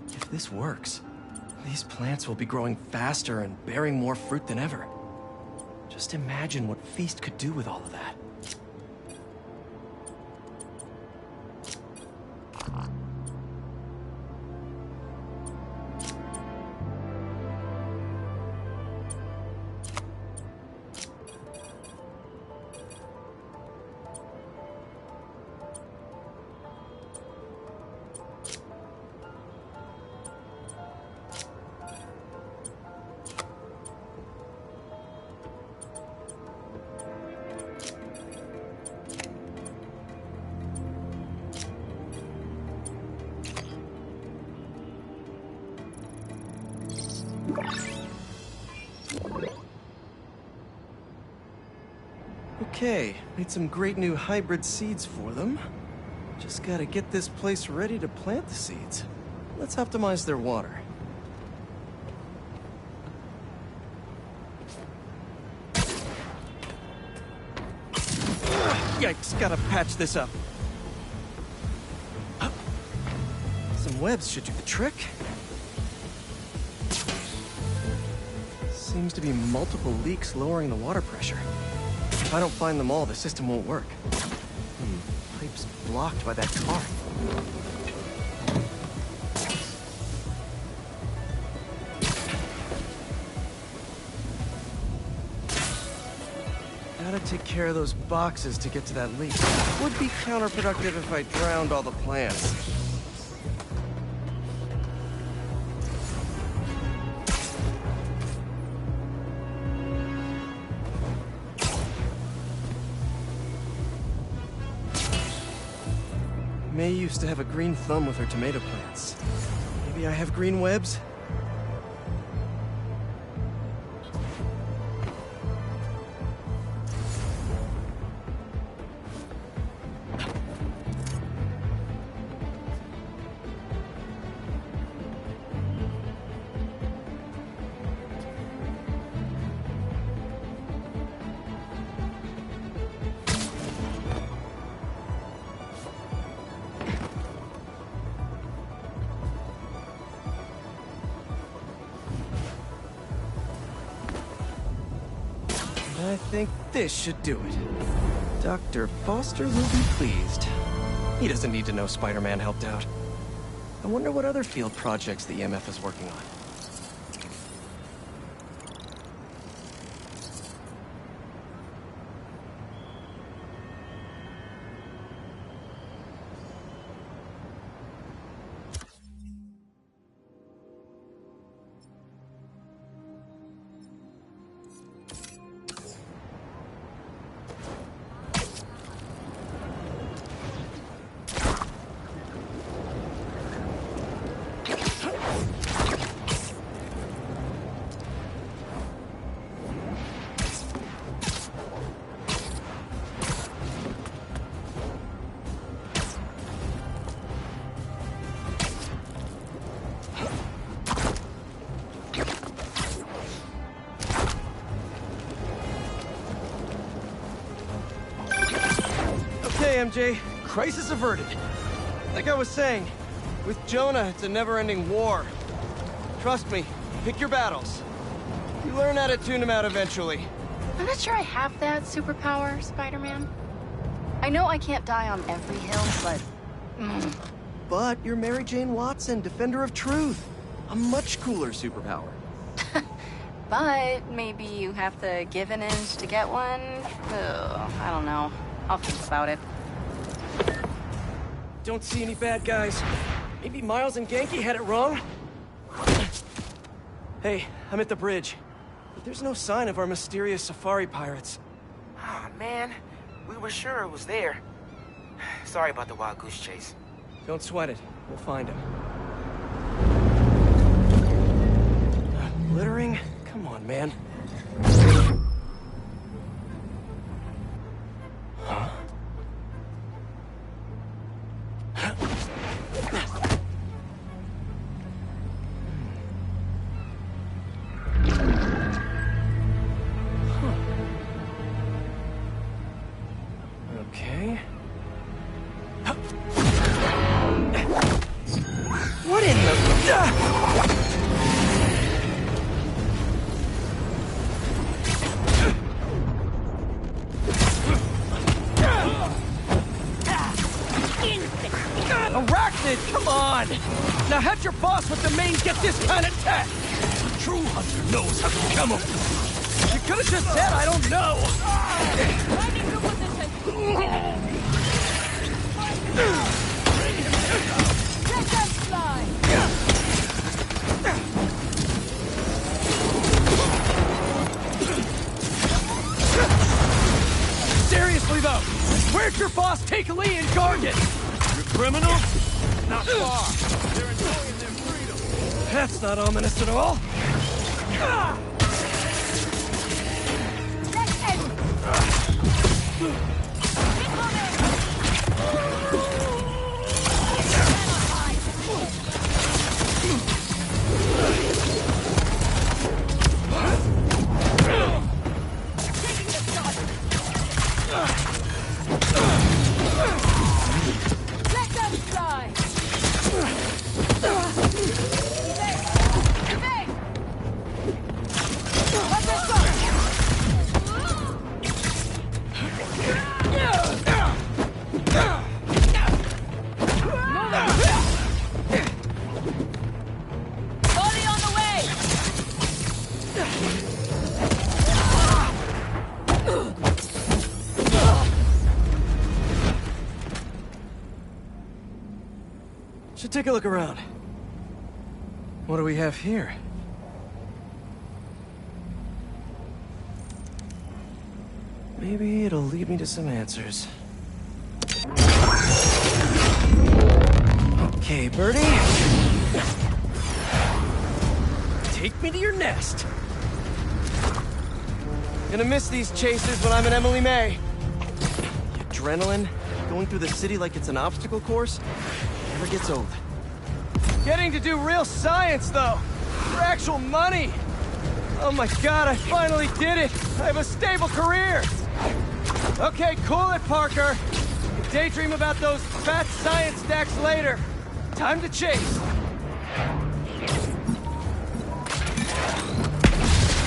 If this works, these plants will be growing faster and bearing more fruit than ever. Just imagine what Feast could do with all of that. Okay, made some great new hybrid seeds for them. Just gotta get this place ready to plant the seeds. Let's optimize their water. Yikes, gotta patch this up. Some webs should do the trick. Seems to be multiple leaks lowering the water pressure. If I don't find them all, the system won't work. Pipe's blocked by that car. Gotta take care of those boxes to get to that leak. Would be counterproductive if I drowned all the plants. May used to have a green thumb with her tomato plants. Maybe I have green webs? I think this should do it. Dr. Foster will be pleased. He doesn't need to know Spider-Man helped out. I wonder what other field projects the EMF is working on. MJ. Crisis averted. Like I was saying, with Jonah, it's a never-ending war. Trust me, pick your battles. You learn how to tune them out eventually. I'm not sure I have that superpower, Spider-Man. I know I can't die on every hill, but... But you're Mary Jane Watson, Defender of Truth. A much cooler superpower. But maybe you have to give an inch to get one? Ugh, I don't know. I'll think about it. Don't see any bad guys. Maybe Miles and Genki had it wrong? Hey, I'm at the bridge. But there's no sign of our mysterious safari pirates. Oh, man. We were sure it was there. Sorry about the wild goose chase. Don't sweat it. We'll find him. Littering? Come on, man. Huh? Okay. What in the... Arachnid, come on! Now have your boss with the main get this kind of tech! A true hunter knows how to camouflage. You could have just said, I don't know! Seriously though, where'd your boss take Lee and Gargan? Criminal? Not far. They're enjoying their freedom. That's not ominous at all. Should take a look around. What do we have here? Maybe it'll lead me to some answers. Okay, Birdie. Take me to your nest. Gonna miss these chases when I'm at Emily May. The adrenaline, going through the city like it's an obstacle course, never gets old. Getting to do real science, though. For actual money. Oh my god, I finally did it! I have a stable career! Okay, cool it, Parker. You can daydream about those fat science stacks later. Time to chase.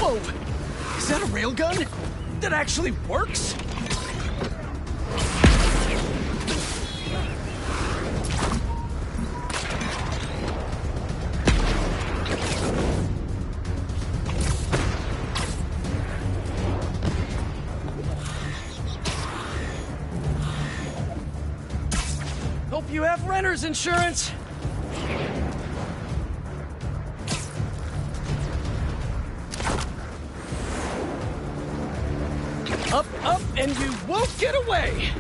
Whoa! Is that a railgun? That actually works? Hope you have renter's insurance. Up, up, and you won't get away!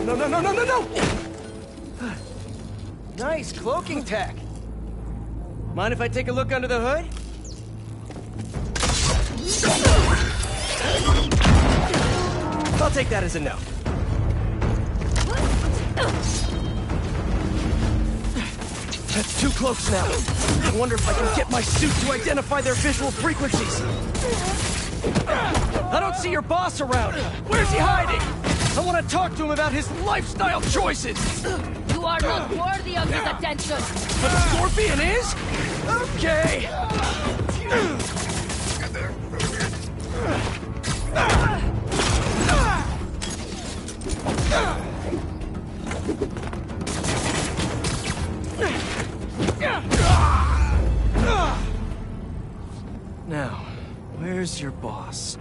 No! Nice cloaking tech. Mind if I take a look under the hood? I'll take that as a no. That's too close now. I wonder if I can get my suit to identify their visual frequencies. I don't see your boss around. Where's he hiding? I want to talk to him about his lifestyle choices. You are not worthy of his attention. But Scorpion is? Okay. Now, where's your boss?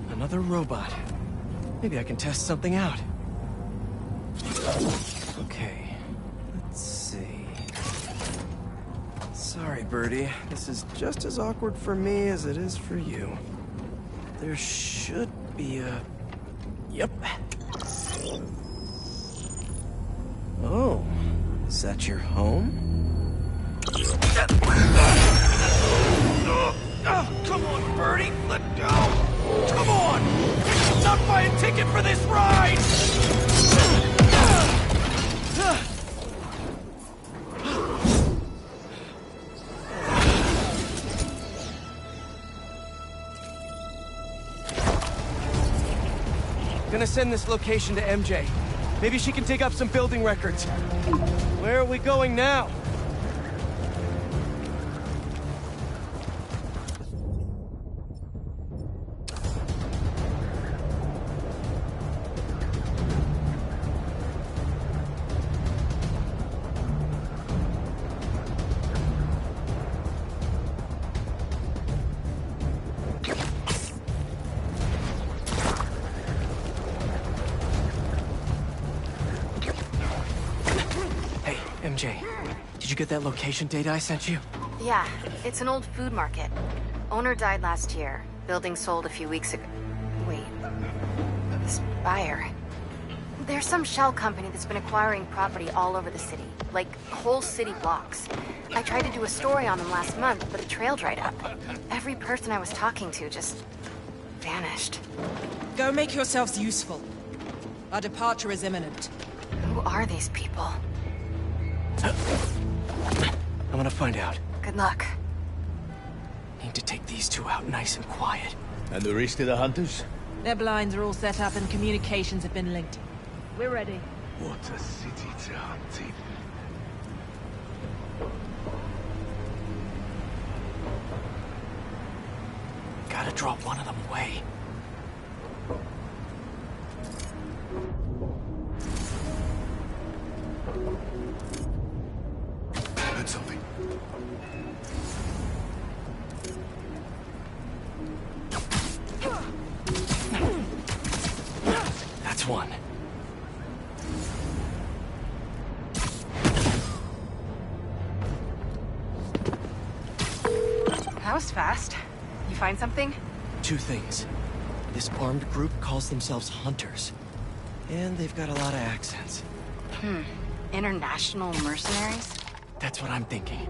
Another robot. Maybe I can test something out. Okay, let's see. Sorry, Birdie. This is just as awkward for me as it is for you. There should be a... Yep. Oh, is that your home? Come on, Birdie, let go! Come on! Not buy a ticket for this ride! Gonna send this location to MJ. Maybe she can dig up some building records. Where are we going now? MJ, did you get that location data I sent you? Yeah, it's an old food market. Owner died last year. Building sold a few weeks ago. Wait. This buyer. There's some shell company that's been acquiring property all over the city. Like, whole city blocks. I tried to do a story on them last month, but the trail dried up. Every person I was talking to just... vanished. Go make yourselves useful. Our departure is imminent. Who are these people? I'm gonna find out. Good luck. Need to take these two out nice and quiet. And the rest of the hunters? Their blinds are all set up and communications have been linked. We're ready. What a city to hunt in. Gotta drop one of them away. Heard something. That's one. That was fast. You find something? Two things. This armed group calls themselves Hunters. And they've got a lot of accents. International mercenaries? That's what I'm thinking.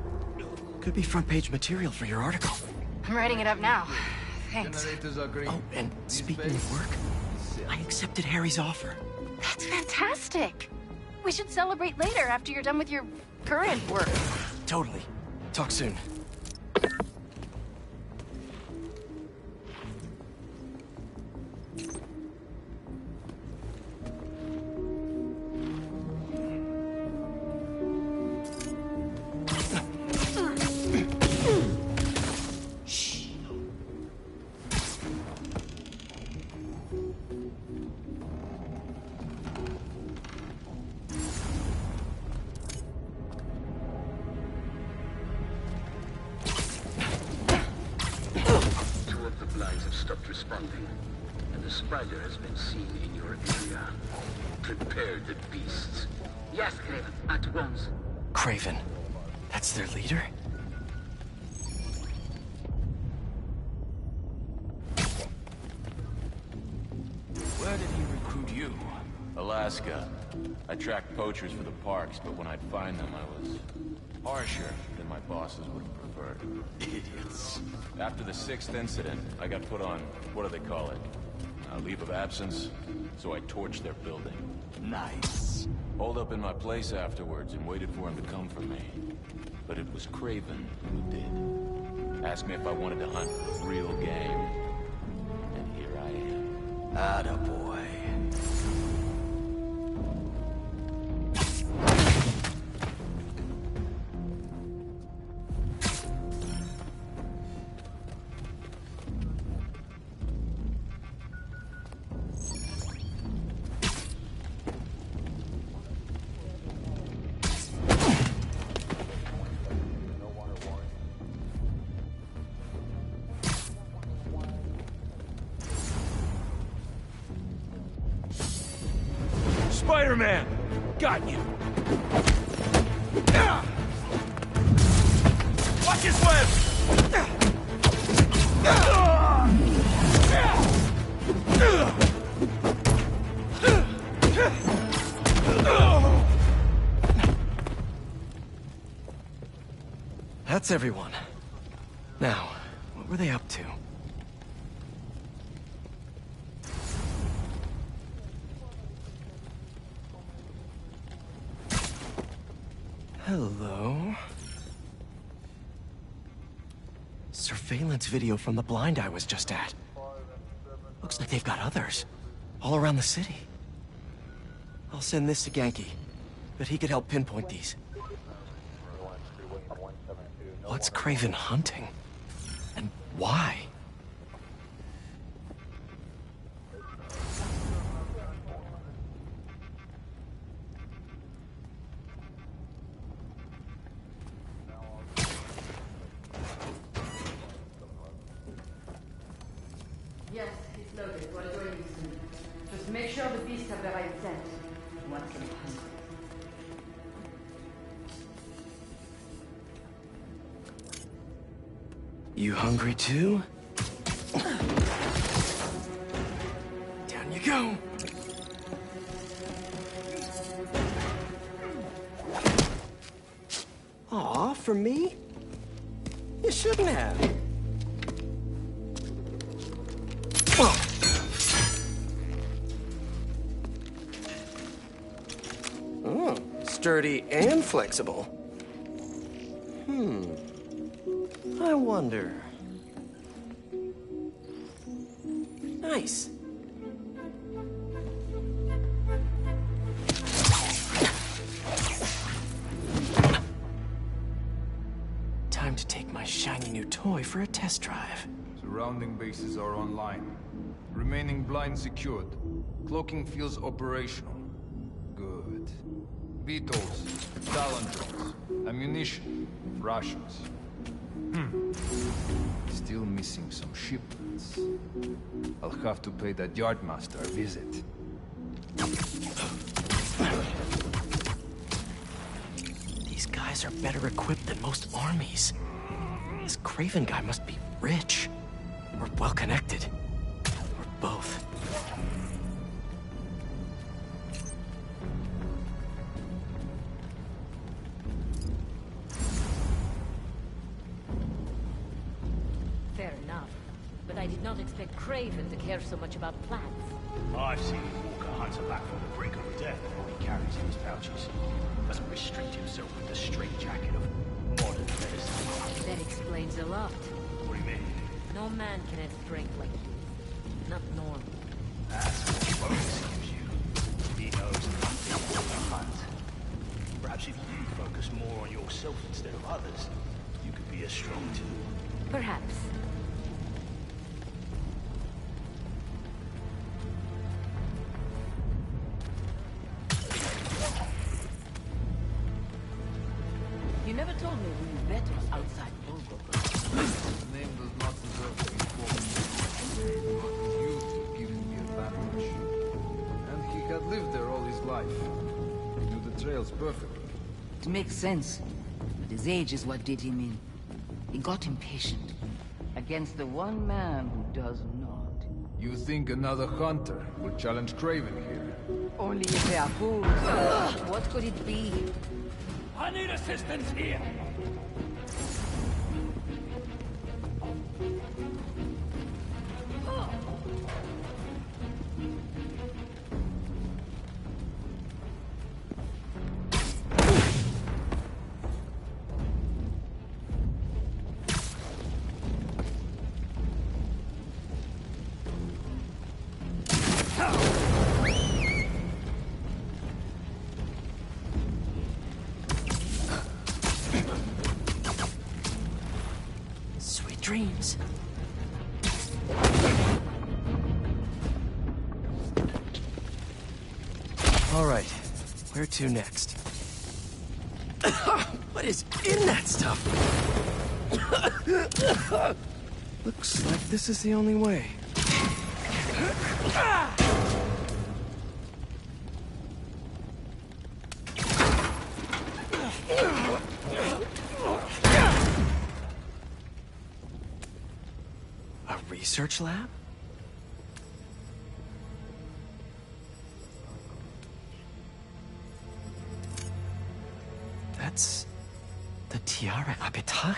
Could be front page material for your article. I'm writing it up now. Thanks. Oh, and speaking of work, I accepted Harry's offer. That's fantastic. We should celebrate later after you're done with your current work. Totally. Talk soon. Stopped responding, and the spider has been seen in your area. Prepare the beasts. Yes, Craven, at once. Craven? That's their leader? Where did he recruit you? Alaska. I tracked poachers for the parks, but when I'd find them, I was harsher than my bosses would have preferred. Idiots. After the 6th incident, I got put on, what do they call it? A leave of absence, so I torched their building. Nice. Holed up in my place afterwards and waited for him to come for me. But it was Craven who did. Asked me if I wanted to hunt real game. And here I am. Attaboy. Spider-Man! Got you! Watch his web! That's everyone. Now, what were they up to? Hello? Surveillance video from the blind I was just at. Looks like they've got others. All around the city. I'll send this to Genki. But he could help pinpoint these. What's Craven hunting? And why? Yes, it's loaded. What do I need? Just make sure the beasts have the right scent. Once I'm hungry. You hungry too? Down you go. Aw, for me? You shouldn't have. Oh, sturdy and flexible. I wonder. Nice. Time to take my shiny new toy for a test drive. Surrounding bases are online. Remaining blind secured. Cloaking fields operational. Good. Beetles, Talon drones, ammunition, rations. Still missing some shipments. I'll have to pay that yardmaster a visit. These guys are better equipped than most armies. This Craven guy must be rich. Or well-connected. Or both. Fair enough. But I did not expect Craven to care so much about plants. I've seen Walker hunt a back from the brink of death with what he carries in his pouches. Doesn't restrict himself with the straitjacket of modern medicine. That explains a lot. What do you mean? No man can have strength like his. Not normal. That's what Bones gives you. He knows nothing about the hunt. Perhaps if you focus more on yourself instead of others, you could be as strong too. Perhaps. You never told me who you met was outside Bulgo. His name does not deserve to be called. What was you to give me a bad impression? And he had lived there all his life. He knew the trails perfectly. It makes sense. But his age is what did him in. He got impatient. Against the one man who does not. You think another hunter will challenge Craven here? Only if they are fools. What could it be? I need assistance here. Dreams. All right, where to next? What is in that stuff? Looks like this is the only way. Research lab? That's the Tiara Apitai.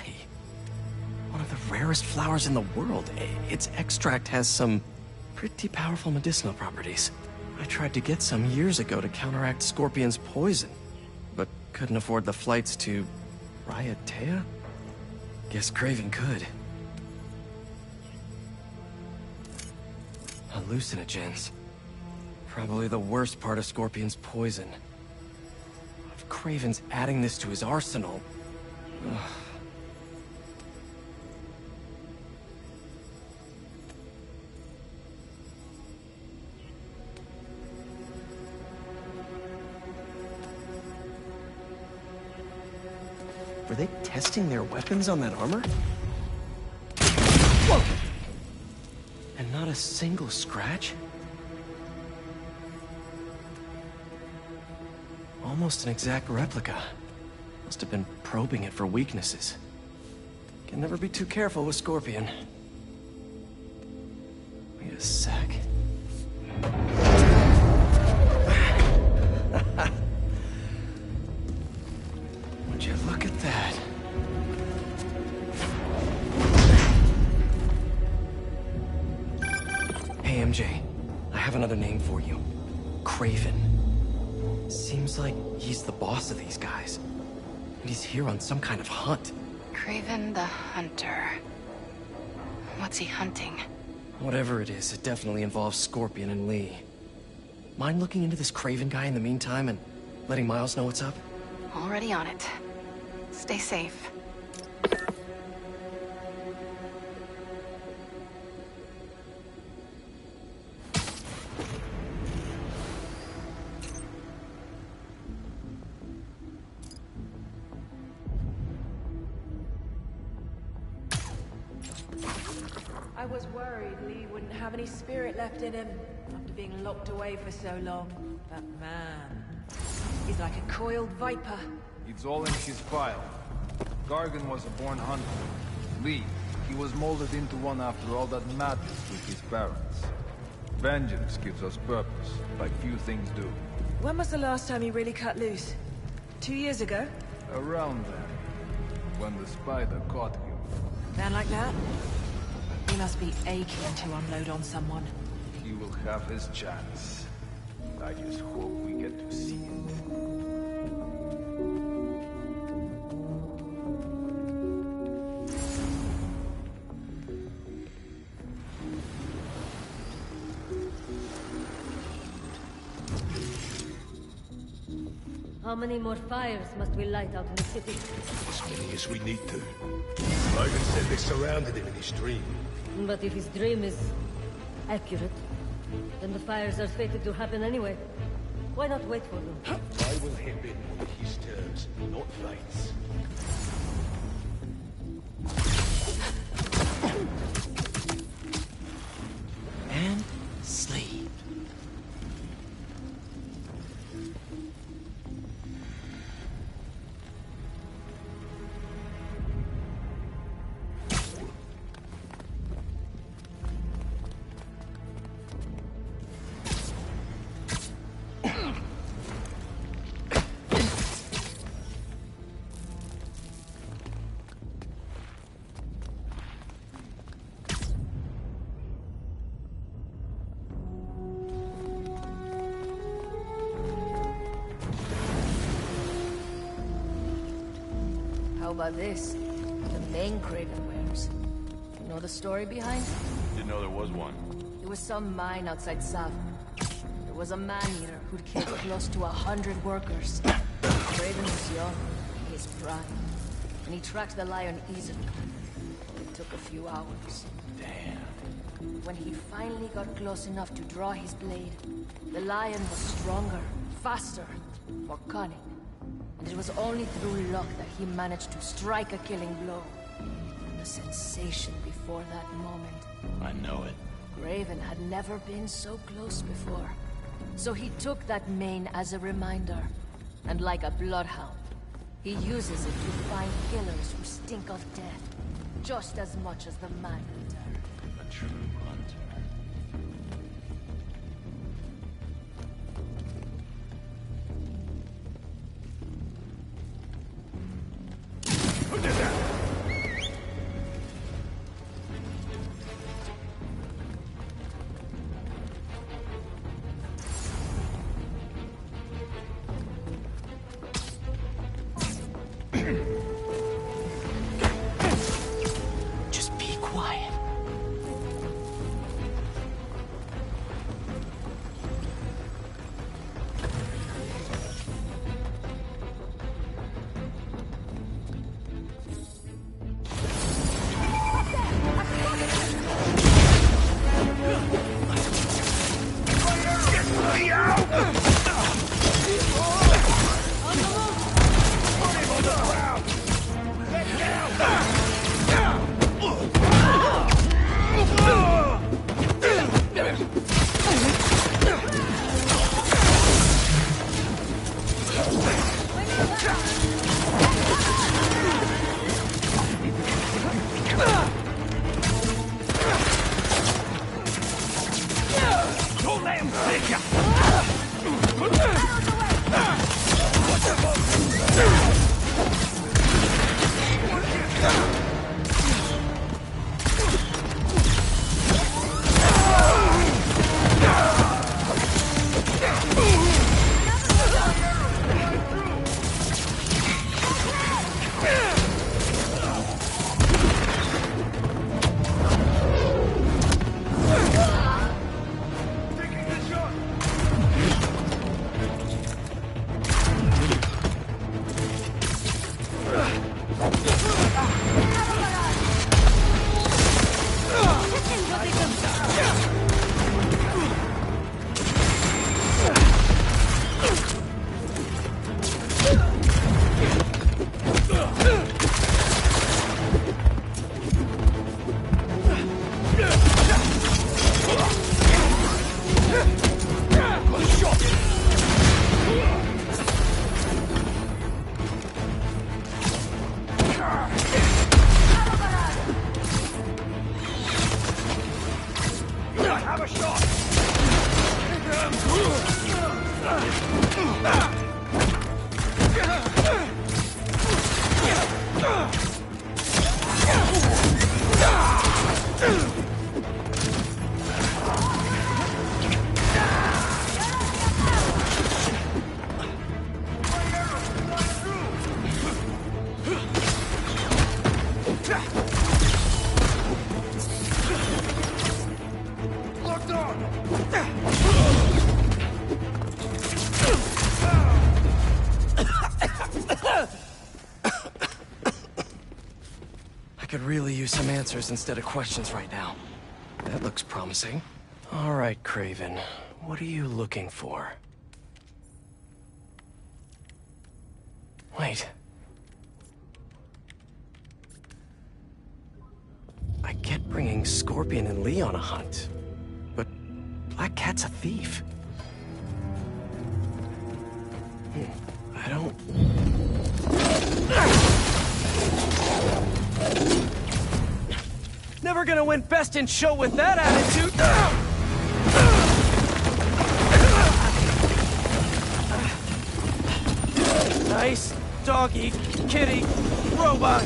One of the rarest flowers in the world. Its extract has some pretty powerful medicinal properties. I tried to get some years ago to counteract Scorpion's poison, but couldn't afford the flights to Raiatea? Guess Craven could. Hallucinogens. Probably the worst part of Scorpion's poison. If Craven's adding this to his arsenal... Ugh. Were they testing their weapons on that armor? Whoa! And not a single scratch? Almost an exact replica. Must have been probing it for weaknesses. Can never be too careful with Scorpion. Wait a sec. Would you look at that? Hey, MJ. I have another name for you. Craven. Seems like he's the boss of these guys. And he's here on some kind of hunt. Craven the Hunter. What's he hunting? Whatever it is, it definitely involves Scorpion and Lee. Mind looking into this Craven guy in the meantime and letting Miles know what's up? Already on it. Stay safe. I was worried Lee wouldn't have any spirit left in him after being locked away for so long. But man, he's like a coiled viper. It's all in his file. Gargan was a born hunter. Lee, he was molded into one after all that madness with his parents. Vengeance gives us purpose, like few things do. When was the last time he really cut loose? 2 years ago? Around then, when the spider caught you. Man like that? He must be aching to unload on someone. He will have his chance. I just hope we get to see it. How many more fires must we light out in the city? As many as we need to. Logan said they surrounded him in his dream. But if his dream is accurate, then the fires are fated to happen anyway. Why not wait for them? I will hit it on his terms, not fate's. And sleep. How about this? The main Craven wears. You know the story behind it? Didn't know there was one. There was some mine outside Savo. There was a man-eater who'd killed close to 100 workers. Craven was young, in his prime, and he tracked the lion easily. It took a few hours. Damn. When he finally got close enough to draw his blade, the lion was stronger, faster, more cunning. And it was only through luck that he managed to strike a killing blow. And the sensation before that moment. I know it. Craven had never been so close before. So he took that mane as a reminder. And like a bloodhound, he uses it to find killers who stink of death, just as much as the man-eater. A true hunter. Who did that? Just be quiet. Don't let him take you! Have a shot! Locked on! I could really use some answers instead of questions right now. That looks promising. All right, Craven. What are you looking for? Wait. I get bringing Scorpion and Lee on a hunt, but Black Cat's a thief. I don't... Never gonna win Best in Show with that attitude! Nice doggy, kitty, robot!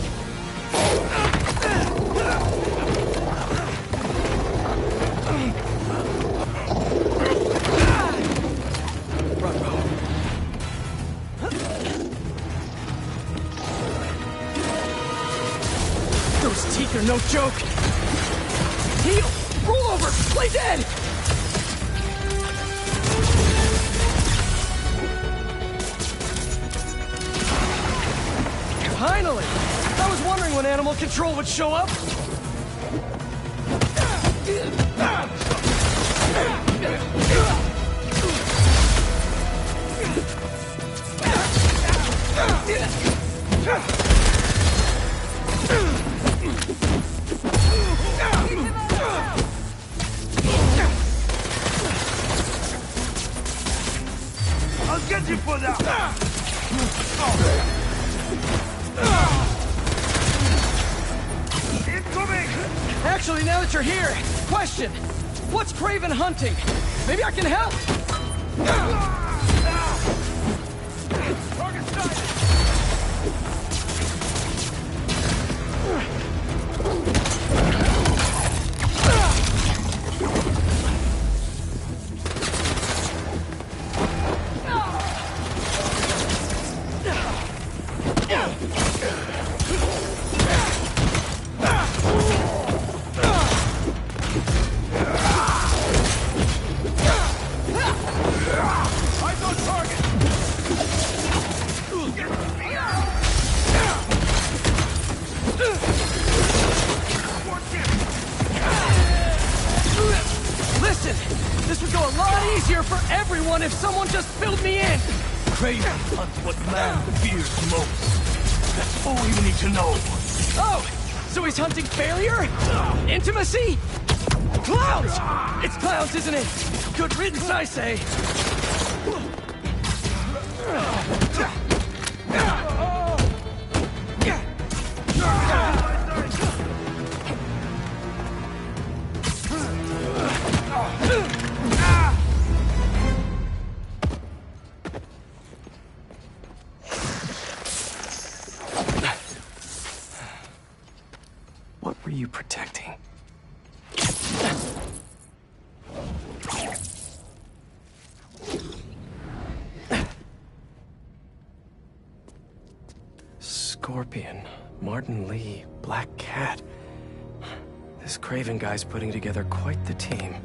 teeth are no joke. Heal! Roll over! Play dead! Finally! I was wondering when animal control would show up. I'll get you for that! Incoming! Actually, now that you're here, question. What's Craven hunting? Maybe I can help! Target sighted! Eyes on target! Listen, this would go a lot easier for everyone if someone just filled me in! Craven hunts what man fears most. That's all you need to know. Oh, so he's hunting failure? Intimacy? Clowns! It's clowns, isn't it? Good riddance, I say. What were you protecting? Scorpion, Martin Lee, Black Cat. This Craven guy's putting together quite the team.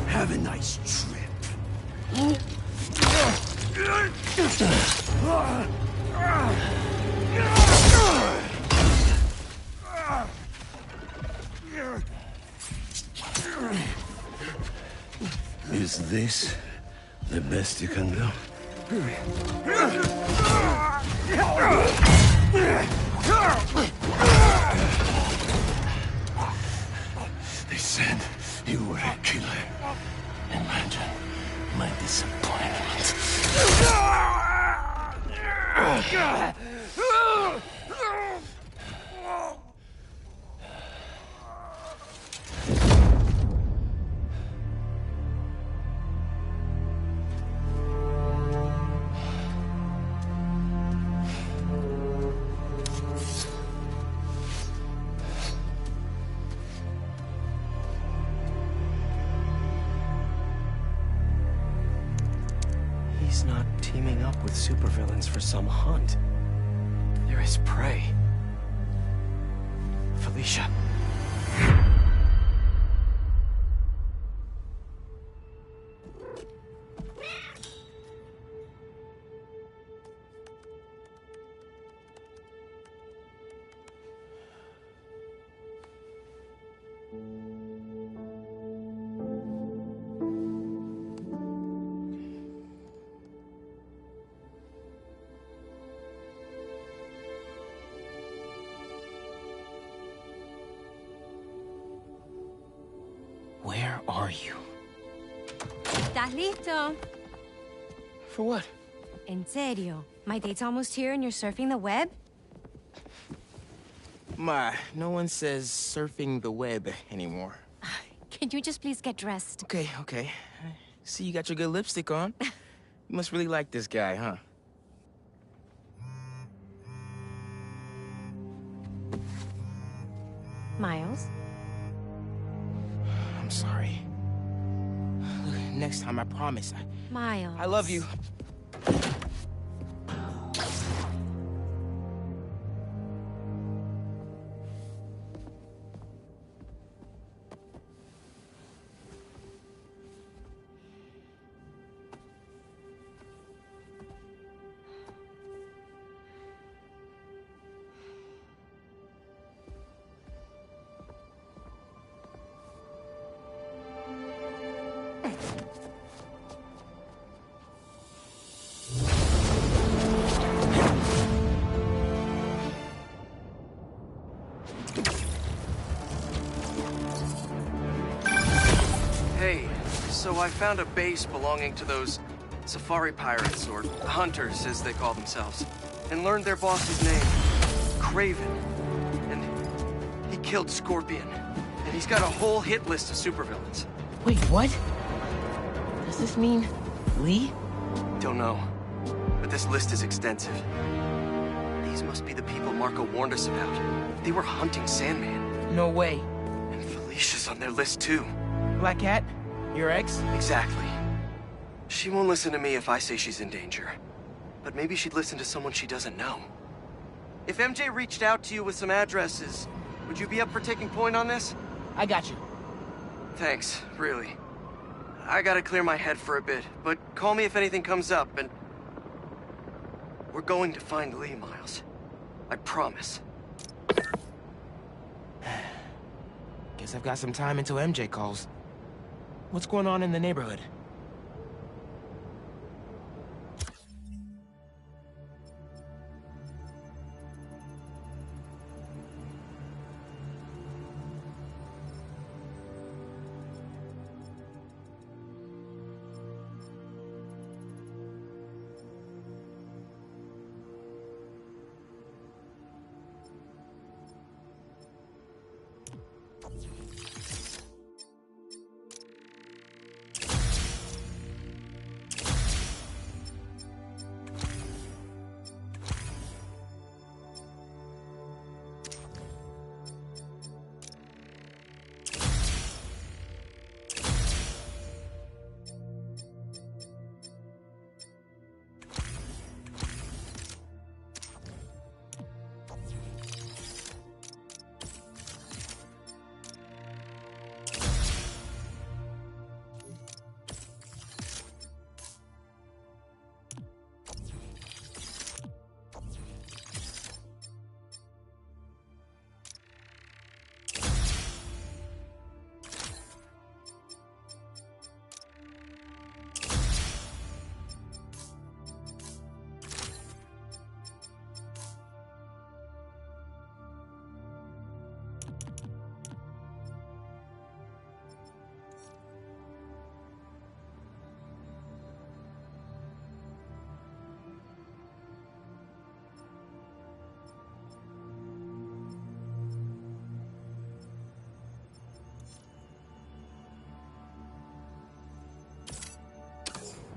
Have a nice trip. Is this the best you can do? They said you were a killer. Imagine my disappointment. He's not teaming up with supervillains for some hunt. They're his prey. Felicia. are you? ¿Estás listo? For what? En serio. My date's almost here and you're surfing the web? Ma, no one says surfing the web anymore. Can you just please get dressed? Okay, okay. See, you got your good lipstick on. You must really like this guy, huh? Miles? I'm sorry. Look, next time, I promise. Miles. I love you. Hey, so I found a base belonging to those safari pirates, or hunters as they call themselves, and learned their boss's name, Craven. And he killed Scorpion. And he's got a whole hit list of supervillains. Wait, what? Does this mean Lee? Don't know, but this list is extensive. These must be the people Marco warned us about. They were hunting Sandman. No way. And Felicia's on their list too. Black Cat? Your ex? Exactly. She won't listen to me if I say she's in danger. But maybe she'd listen to someone she doesn't know. If MJ reached out to you with some addresses, would you be up for taking point on this? I got you. Thanks, really. I gotta clear my head for a bit, but call me if anything comes up, and... We're going to find Lee, Miles. I promise. Guess I've got some time until MJ calls. What's going on in the neighborhood?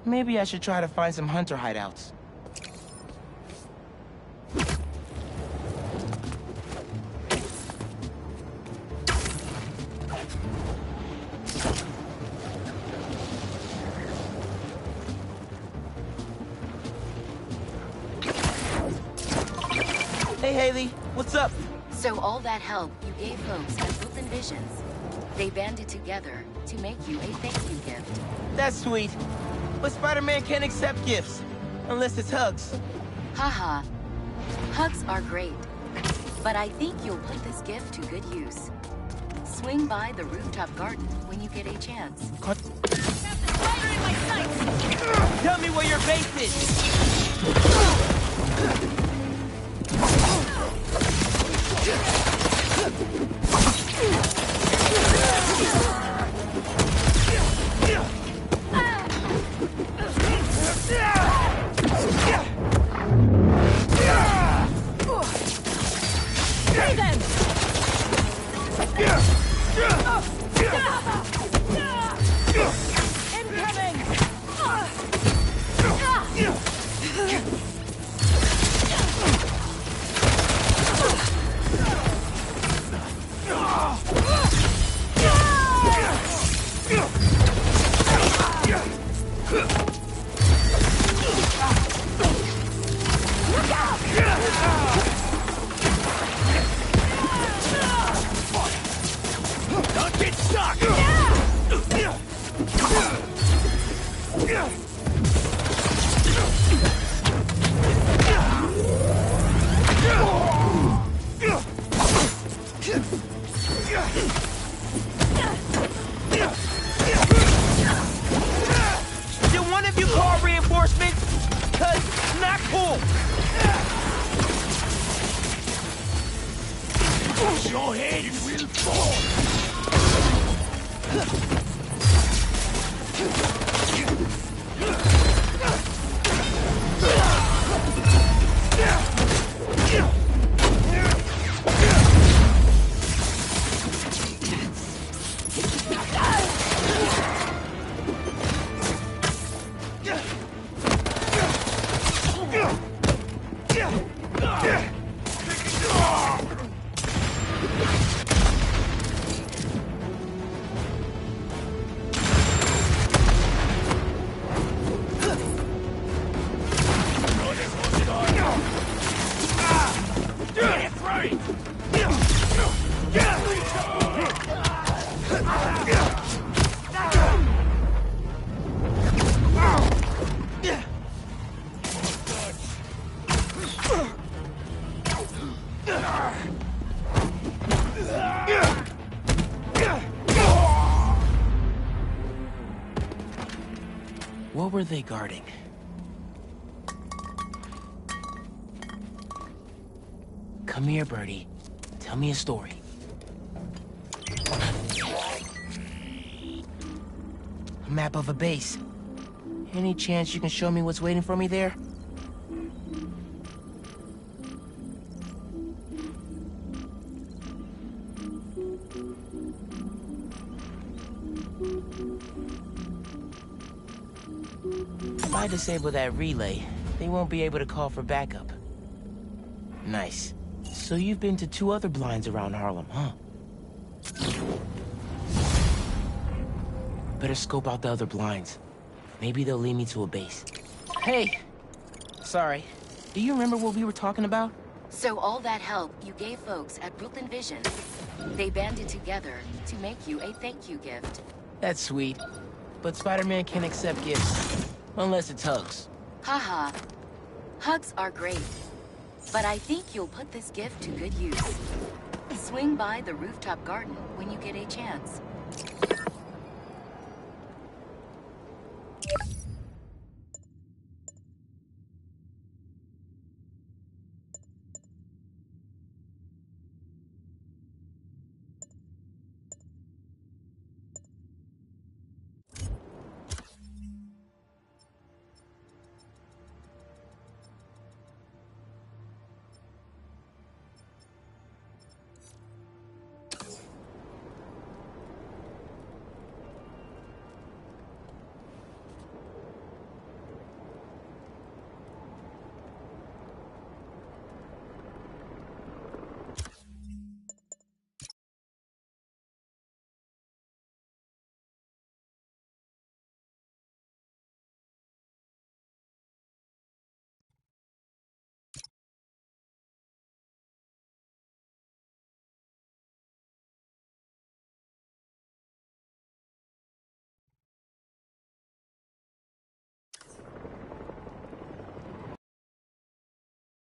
Maybe I should try to find some hunter hideouts. Hey, Haley, what's up? So all that help you gave folks at Open Visions, they banded together to make you a thank you gift. That's sweet. But Spider-Man can't accept gifts, unless it's hugs. Haha. Hugs are great, but I think you'll put this gift to good use. Swing by the rooftop garden when you get a chance. Tell me where your base is! Your head will fall! What were they guarding? Come here, Birdie. Tell me a story. A map of a base. Any chance you can show me what's waiting for me there? If I disable that relay, they won't be able to call for backup. Nice. So you've been to 2 other blinds around Harlem, huh? Better scope out the other blinds. Maybe they'll lead me to a base. Hey! Sorry. Do you remember what we were talking about? So all that help you gave folks at Brooklyn Vision, they banded together to make you a thank you gift. That's sweet. But Spider-Man can't accept gifts. Unless it's hugs. Haha. Hugs are great. But I think you'll put this gift to good use. Swing by the rooftop garden when you get a chance.